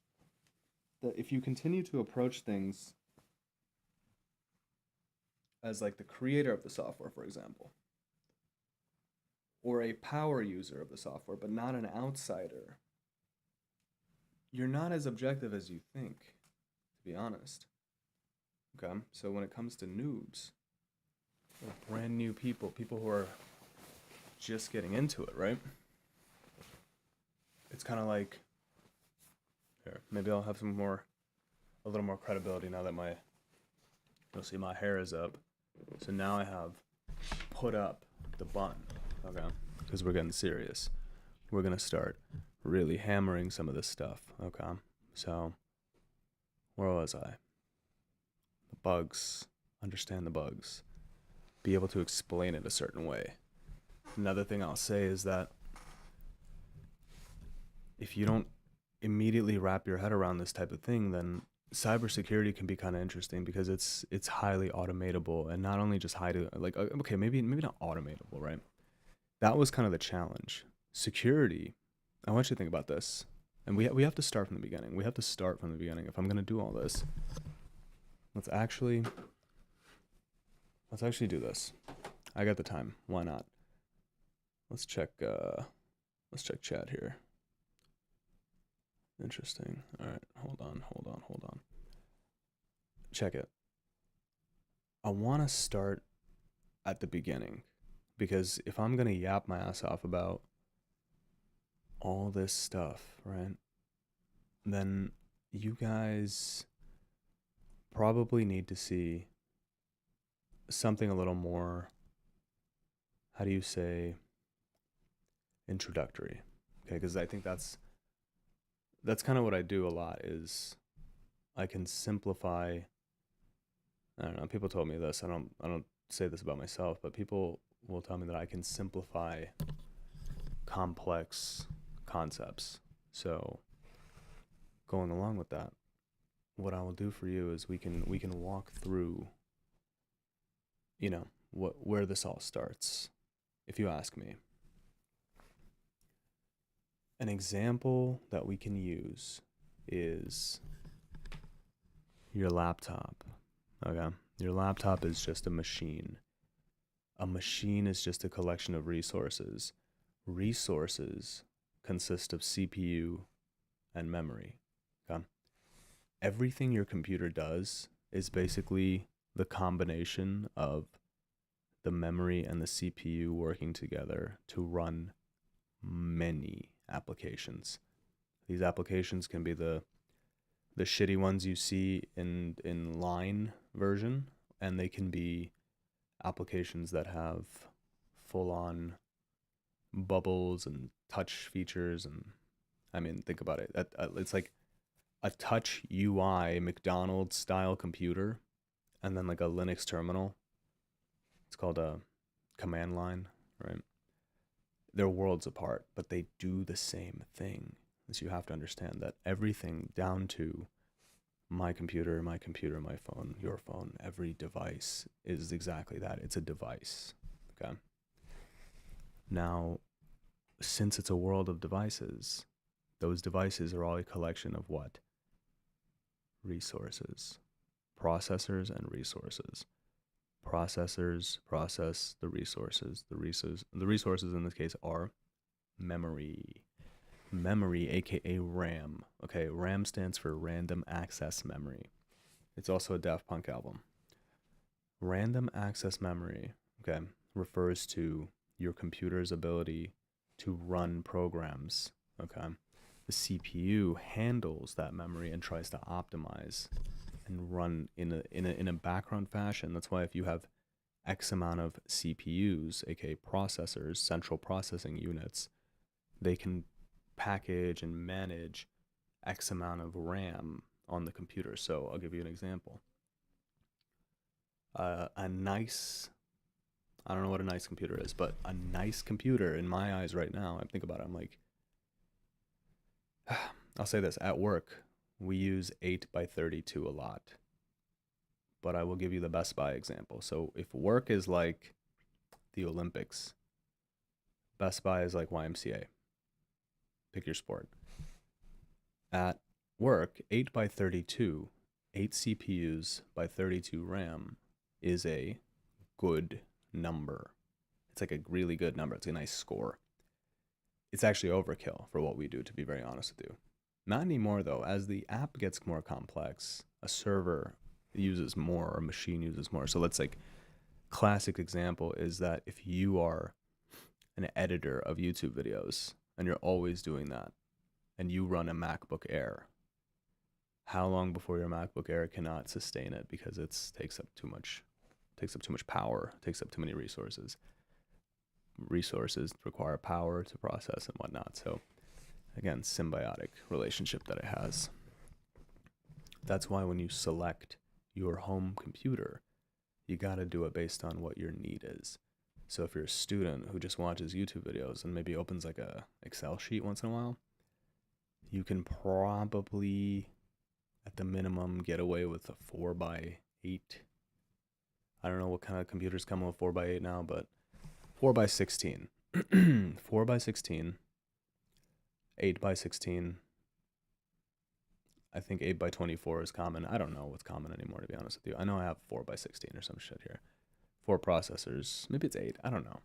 Speaker 1: that if you continue to approach things as like the creator of the software, for example, or a power user of the software, but not an outsider, you're not as objective as you think, to be honest. Okay? So when it comes to noobs, or brand new people who are just getting into it, right? It's kind of like, here, maybe I'll have a little more credibility now that you'll see my hair is up. So now I have put up the bun, okay? Because we're getting serious. We're gonna start really hammering some of this stuff, okay? So, where was I? The bugs. Understand the bugs. Be able to explain it a certain way. Another thing I'll say is that if you don't immediately wrap your head around this type of thing, then cybersecurity can be kind of interesting because it's highly automatable, and not only just okay, maybe not automatable, right? That was kind of the challenge. Security, I want you to think about this, and we have to start from the beginning. We have to start from the beginning. If I'm gonna do all this, let's actually do this. I got the time. Why not? Let's check chat here. Interesting. All right, hold on. Check it. I want to start at the beginning, because if I'm going to yap my ass off about all this stuff, right, then you guys probably need to see something a little more, how do you say, introductory. Okay, because I think that's kind of what I do a lot, is I can simplify. I don't know, people told me this. I don't say this about myself, but people will tell me that I can simplify complex concepts. So going along with that, what I will do for you is we can walk through, where this all starts, if you ask me. An example that we can use is your laptop. Okay? Your laptop is just a machine. A machine is just a collection of resources. Resources consist of CPU and memory. Okay? Everything your computer does is basically the combination of the memory and the CPU working together to run many applications. These applications can be the shitty ones you see in line version, and they can be applications that have full-on bubbles and touch features. And I mean, think about it. It's like a touch UI McDonald's style computer, and then like a Linux terminal. It's called a command line, right? They're worlds apart, but they do the same thing. So you have to understand that everything down to my computer, my phone, your phone, every device is exactly that. It's a device, okay? Now, since it's a world of devices, those devices are all a collection of what? Resources. Processors and resources. Processors process the resources. The resources in this case are memory. Memory, aka RAM. Okay, RAM stands for Random Access Memory. It's also a Daft Punk album. Random Access Memory, okay, refers to your computer's ability to run programs. Okay, the CPU handles that memory and tries to optimize and run in a background fashion. That's why if you have X amount of CPUs, aka processors, central processing units, they can package and manage X amount of RAM on the computer. So I'll give you an example. A nice, I don't know what a nice computer is, but a nice computer in my eyes right now, I think about it, I'm like, I'll say this, at work, we use 8x32 a lot, but I will give you the Best Buy example. So if work is like the Olympics, Best Buy is like YMCA. Pick your sport. At work, 8x32, 8 CPUs by 32 RAM is a good number. It's like a really good number. It's a nice score. It's actually overkill for what we do, to be very honest with you. Not anymore, though. As the app gets more complex, a server uses more, or a machine uses more. So let's like, classic example is that if you are an editor of YouTube videos and you're always doing that, and you run a MacBook Air, how long before your MacBook Air cannot sustain it because it takes up too much power, takes up too many resources. Resources require power to process and whatnot. So again, symbiotic relationship that it has. That's why when you select your home computer, you got to do it based on what your need is. So if you're a student who just watches YouTube videos and maybe opens like a Excel sheet once in a while, you can probably at the minimum get away with a 4x8. I don't know what kind of computers come with 4x8 now, but 4x16. 4x16, 8x16. I think 8x24 is common. I don't know what's common anymore, to be honest with you. I know I have 4x16 or some shit here. 4 processors. Maybe it's 8. I don't know.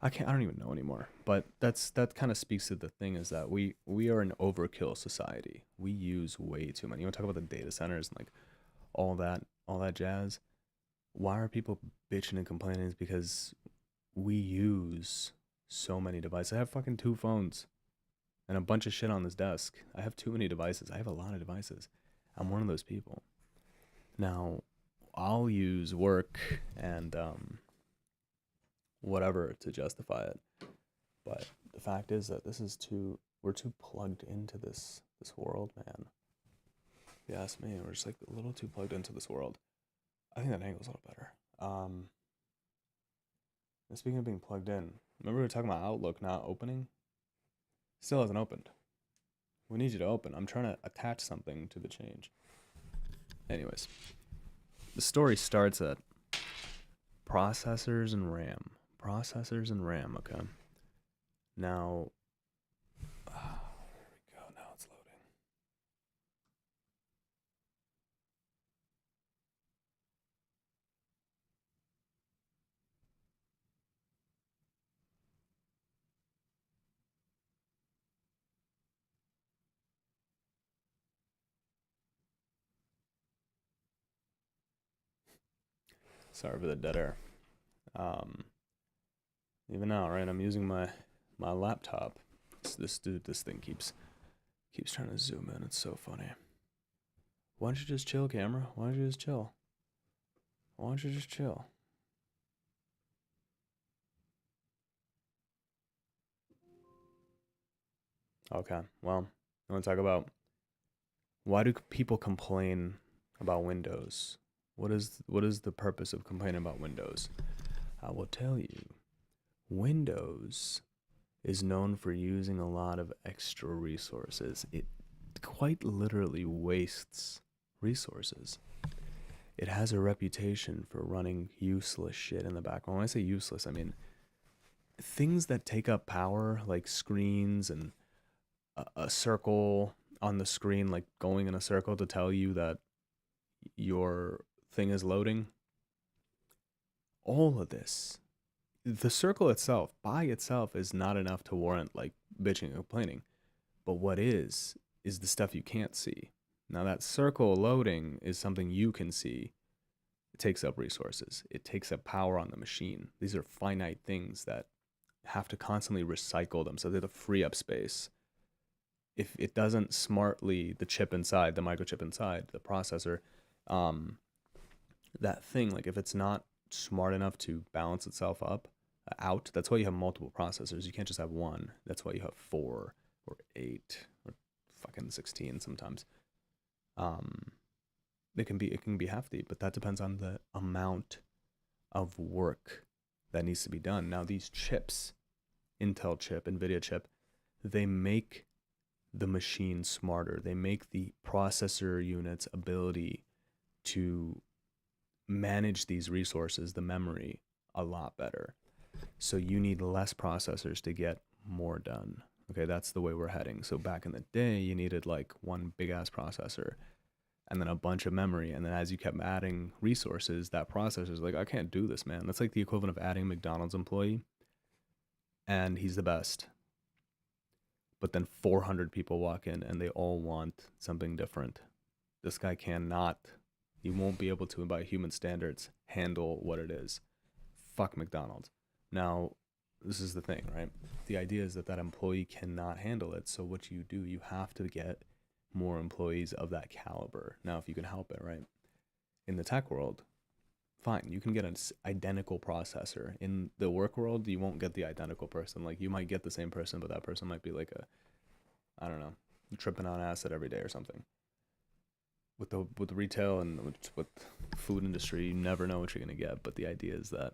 Speaker 1: I don't even know anymore. But that kind of speaks to the thing, is that we are an overkill society. We use way too many. You want to talk about the data centers and like all that jazz? Why are people bitching and complaining? Is because we use so many devices. I have fucking 2 phones and a bunch of shit on this desk. I have too many devices. I have a lot of devices. I'm one of those people. Now, I'll use work and whatever to justify it. But the fact is that we're too plugged into this world, man. If you ask me, we're just like a little too plugged into this world. I think that angle's a little better. And speaking of being plugged in, remember we were talking about Outlook not opening? Still hasn't opened. We need you to open. I'm trying to attach something to the change. Anyways, the story starts at processors and RAM. Processors and RAM, okay. Now, there we go. Now it's loading. Sorry for the dead air. Even now, right? I'm using my laptop. This thing keeps trying to zoom in. It's so funny. Why don't you just chill, camera? Why don't you just chill? Why don't you just chill? Okay, well, I want to talk about, why do people complain about Windows? What is the purpose of complaining about Windows? I will tell you. Windows is known for using a lot of extra resources. It quite literally wastes resources. It has a reputation for running useless shit in the background. When I say useless, I mean things that take up power, like screens and a circle on the screen, like going in a circle to tell you that your thing is loading. All of this. The circle itself, by itself, is not enough to warrant like bitching and complaining. But what is the stuff you can't see. Now that circle loading is something you can see. It takes up resources. It takes up power on the machine. These are finite things that have to constantly recycle them, so they have to free up space. If it doesn't smartly, the chip inside, the microchip inside, the processor, that thing, like if it's not smart enough to balance itself out, that's why you have multiple processors. You can't just have one. That's why you have 4 or 8 or fucking 16 sometimes. It can be hefty, but that depends on the amount of work that needs to be done. Now these chips, Intel chip, NVIDIA chip, they make the machine smarter. They make the processor unit's ability to manage these resources, the memory, a lot better. So you need less processors to get more done. Okay, that's the way we're heading. So back in the day, you needed like one big ass processor, and then a bunch of memory. And then as you kept adding resources, that processor's like, I can't do this, man. That's like the equivalent of adding a McDonald's employee, and he's the best. But then 400 people walk in and they all want something different. This guy cannot, he won't be able to, by human standards, handle what it is. Fuck McDonald's. Now, this is the thing, right? The idea is that that employee cannot handle it. So what you do, you have to get more employees of that caliber. Now, if you can help it, right? In the tech world, fine, you can get an identical processor. In the work world, you won't get the identical person. Like, you might get the same person, but that person might be like a, I don't know, tripping on acid every day or something. With the retail and with food industry, you never know what you're gonna get. But the idea is that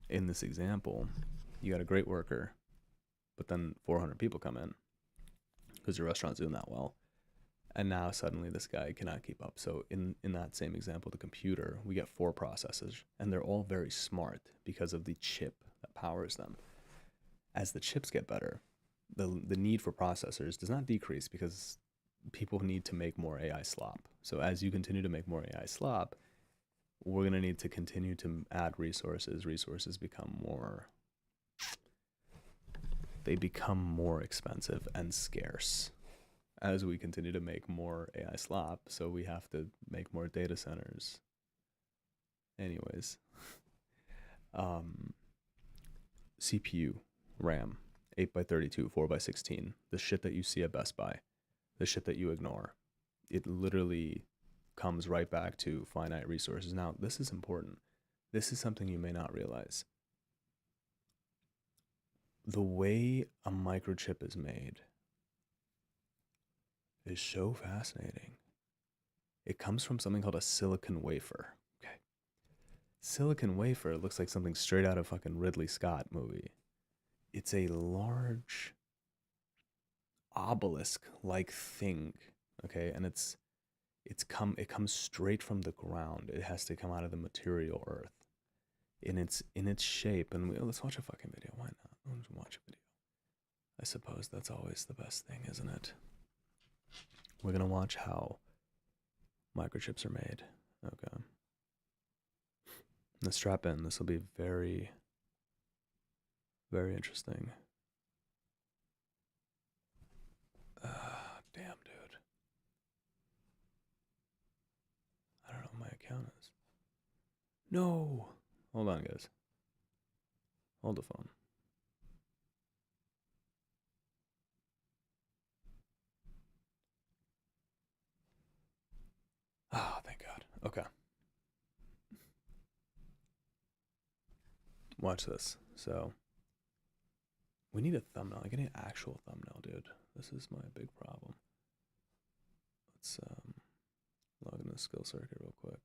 Speaker 1: in this example, you got a great worker, but then 400 people come in because your restaurant's doing that well. And now suddenly this guy cannot keep up. So in that same example, the computer, we get 4 processors, and they're all very smart because of the chip that powers them. As the chips get better, the need for processors does not decrease because people need to make more AI slop. So as you continue to make more AI slop, we're going to need to continue to add resources. Resources become more, they become more expensive and scarce as we continue to make more AI slop. So we have to make more data centers. Anyways, CPU, RAM, 8x32, 4x16, the shit that you see at Best Buy, the shit that you ignore. It literally comes right back to finite resources. Now, this is important. This is something you may not realize. The way a microchip is made is so fascinating. It comes from something called a silicon wafer. Okay. Silicon wafer looks like something straight out of fucking Ridley Scott movie. It's a large obelisk-like thing, okay? And it comes straight from the ground. It has to come out of the material earth. In its shape, and let's watch a fucking video. Why not? Let's watch a video. I suppose that's always the best thing, isn't it? We're gonna watch how microchips are made. Okay. Let's strap in. This will be very, very interesting. Damn, dude. I don't know what my account is. No. Hold on, guys. Hold the phone. Ah, thank God. Okay. Watch this. So, we need a thumbnail. I need an actual thumbnail, dude. This is my big problem. Let's log into the skill circuit real quick.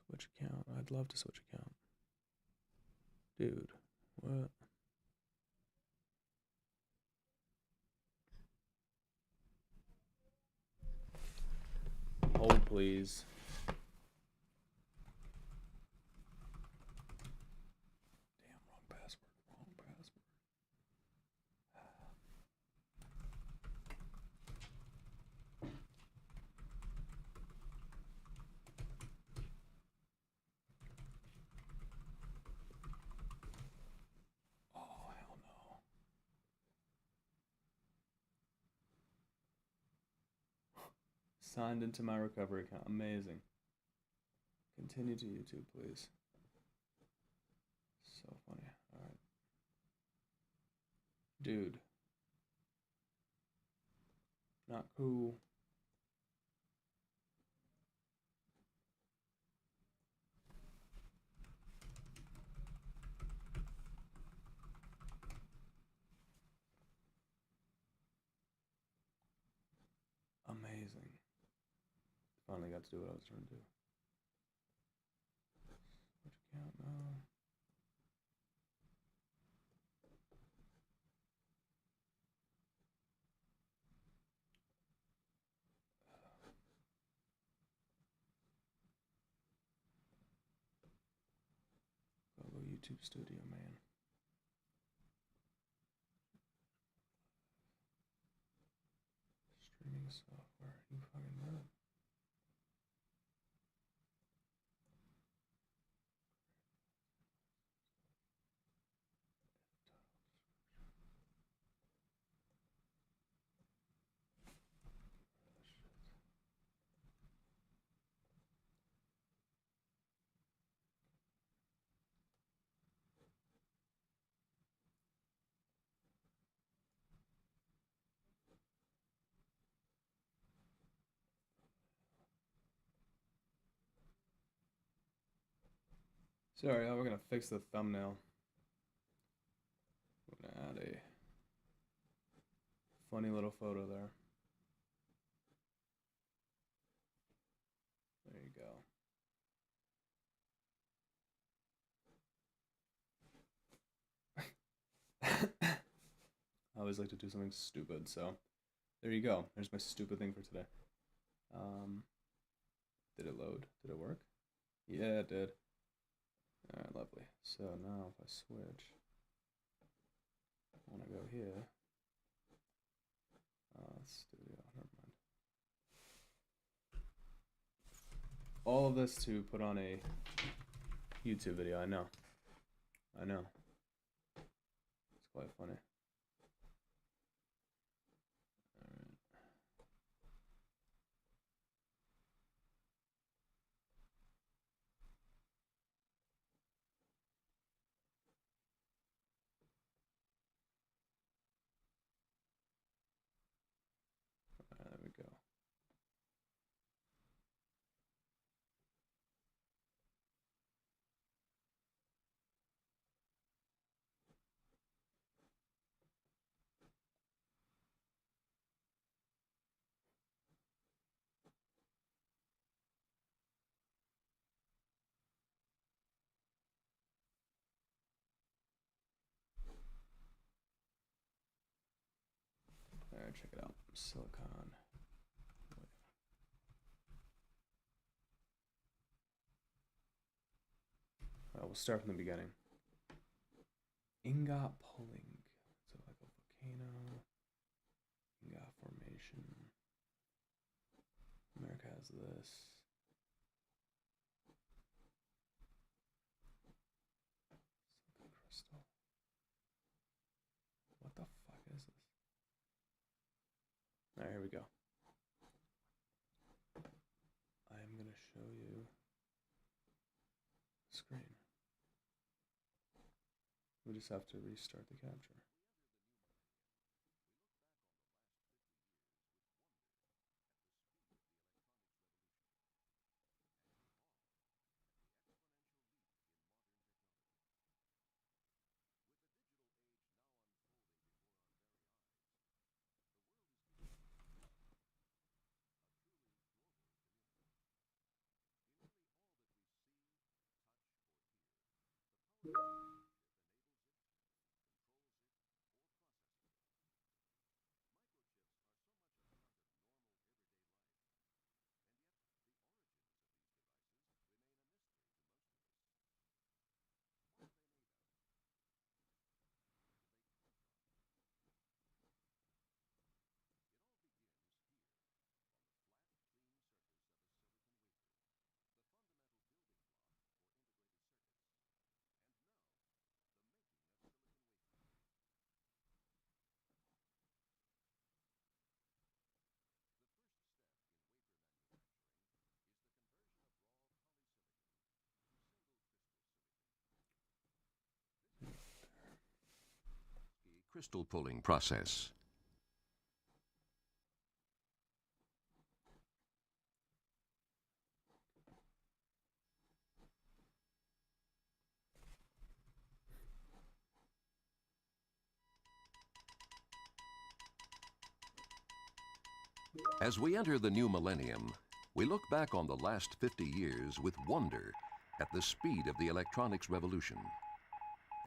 Speaker 1: Switch account. I'd love to switch account. Dude, what? Hold, please. Damn, wrong password. Wrong password. Oh, hell no. Signed into my recovery account. Amazing. Continue to YouTube, please. So funny. Alright. Dude. Not cool. Amazing. Finally got to do what I was trying to do. Switch account now. Go YouTube Studio, man. software. You fucking know. Sorry, we're gonna fix the thumbnail. We're gonna add a funny little photo there. There you go. I always like to do something stupid, so there you go. There's my stupid thing for today. Did it load? Did it work? Yeah, it did. Alright, lovely. So now if I switch, I want to go here. Studio, never mind. All of this to put on a YouTube video, I know. I know. It's quite funny. Alright. There we go. Alright, check it out. Silicon. We'll start from the beginning. Ingot pulling. So like a volcano. Ingot formation. America has this. Silicon crystal. What the fuck is this? Alright, here we go. I'm gonna show you the screen. We just have to restart the capture.
Speaker 6: Crystal pulling process. As we enter the new millennium, we look back on the last 50 years with wonder at the speed of the electronics revolution,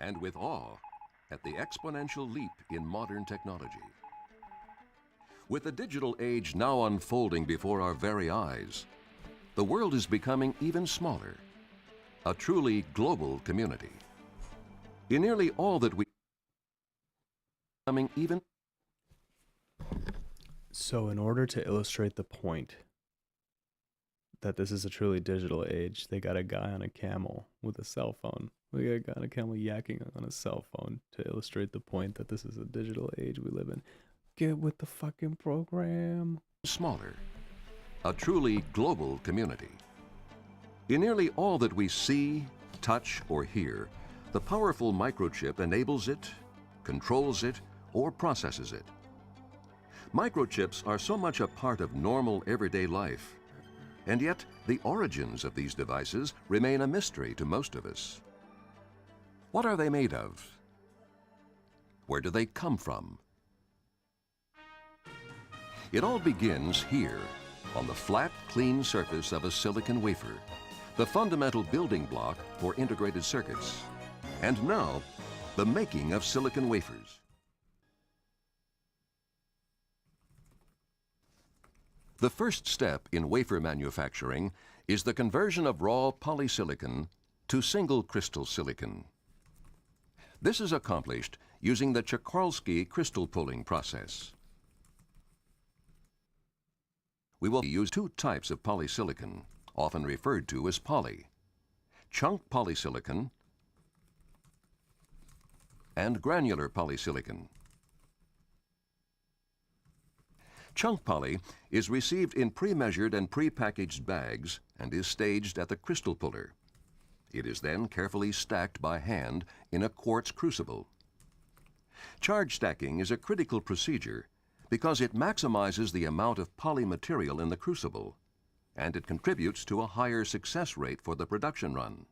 Speaker 6: and with awe at the exponential leap in modern technology. With the digital age now unfolding before our very eyes, the world is becoming even smaller, a truly global community. In nearly all that we becoming even
Speaker 1: So, in order to illustrate the point that this is a truly digital age, they got a guy on a camel with a cell phone. We got a guy on a camel yakking on a cell phone to illustrate the point that this is a digital age we live in. Get with the fucking program.
Speaker 6: Smaller, a truly global community. In nearly all that we see, touch, or hear, the powerful microchip enables it, controls it, or processes it. Microchips are so much a part of normal everyday life, and yet the origins of these devices remain a mystery to most of us. What are they made of? Where do they come from? It all begins here, on the flat, clean surface of a silicon wafer, the fundamental building block for integrated circuits. And now, the making of silicon wafers. The first step in wafer manufacturing is the conversion of raw polysilicon to single crystal silicon. This is accomplished using the Czochralski crystal pulling process. We will use two types of polysilicon, often referred to as poly: chunk polysilicon and granular polysilicon. Chunk poly is received in pre-measured and pre-packaged bags and is staged at the crystal puller. It is then carefully stacked by hand in a quartz crucible. Charge stacking is a critical procedure because it maximizes the amount of poly material in the crucible, and it contributes to a higher success rate for the production run.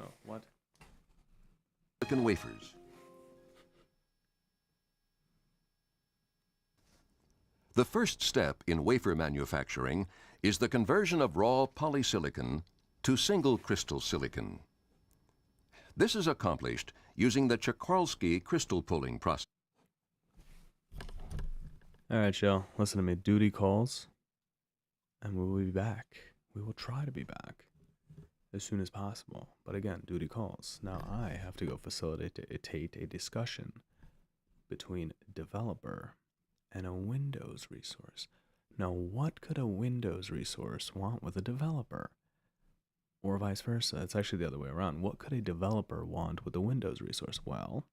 Speaker 1: Oh, what?
Speaker 6: Silicon wafers. The first step in wafer manufacturing is the conversion of raw polysilicon to single crystal silicon. This is accomplished using the Czochralski crystal pulling process.
Speaker 1: All right, y'all. Listen to me. Duty calls, and we will be back. We will try to be back as soon as possible. But again, duty calls. Now I have to go facilitate a discussion between developer and a Windows resource. Now, what could a Windows resource want with a developer? Or vice versa. It's actually the other way around. What could a developer want with a Windows resource? Well,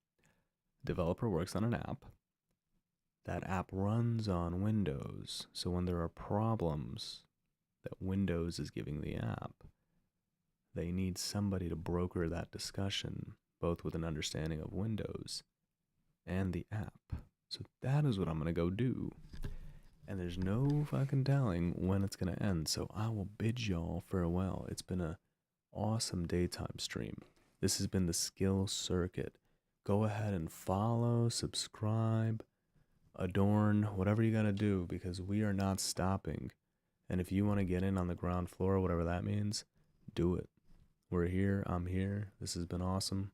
Speaker 1: developer works on an app. That app runs on Windows. So when there are problems that Windows is giving the app, they need somebody to broker that discussion, both with an understanding of Windows and the app. So that is what I'm going to go do. And there's no fucking telling when it's going to end. So I will bid y'all farewell. It's been an awesome daytime stream. This has been the Skill Circuit. Go ahead and follow, subscribe, adorn, whatever you got to do, because we are not stopping. And if you want to get in on the ground floor, whatever that means, do it. We're here. I'm here. This has been awesome.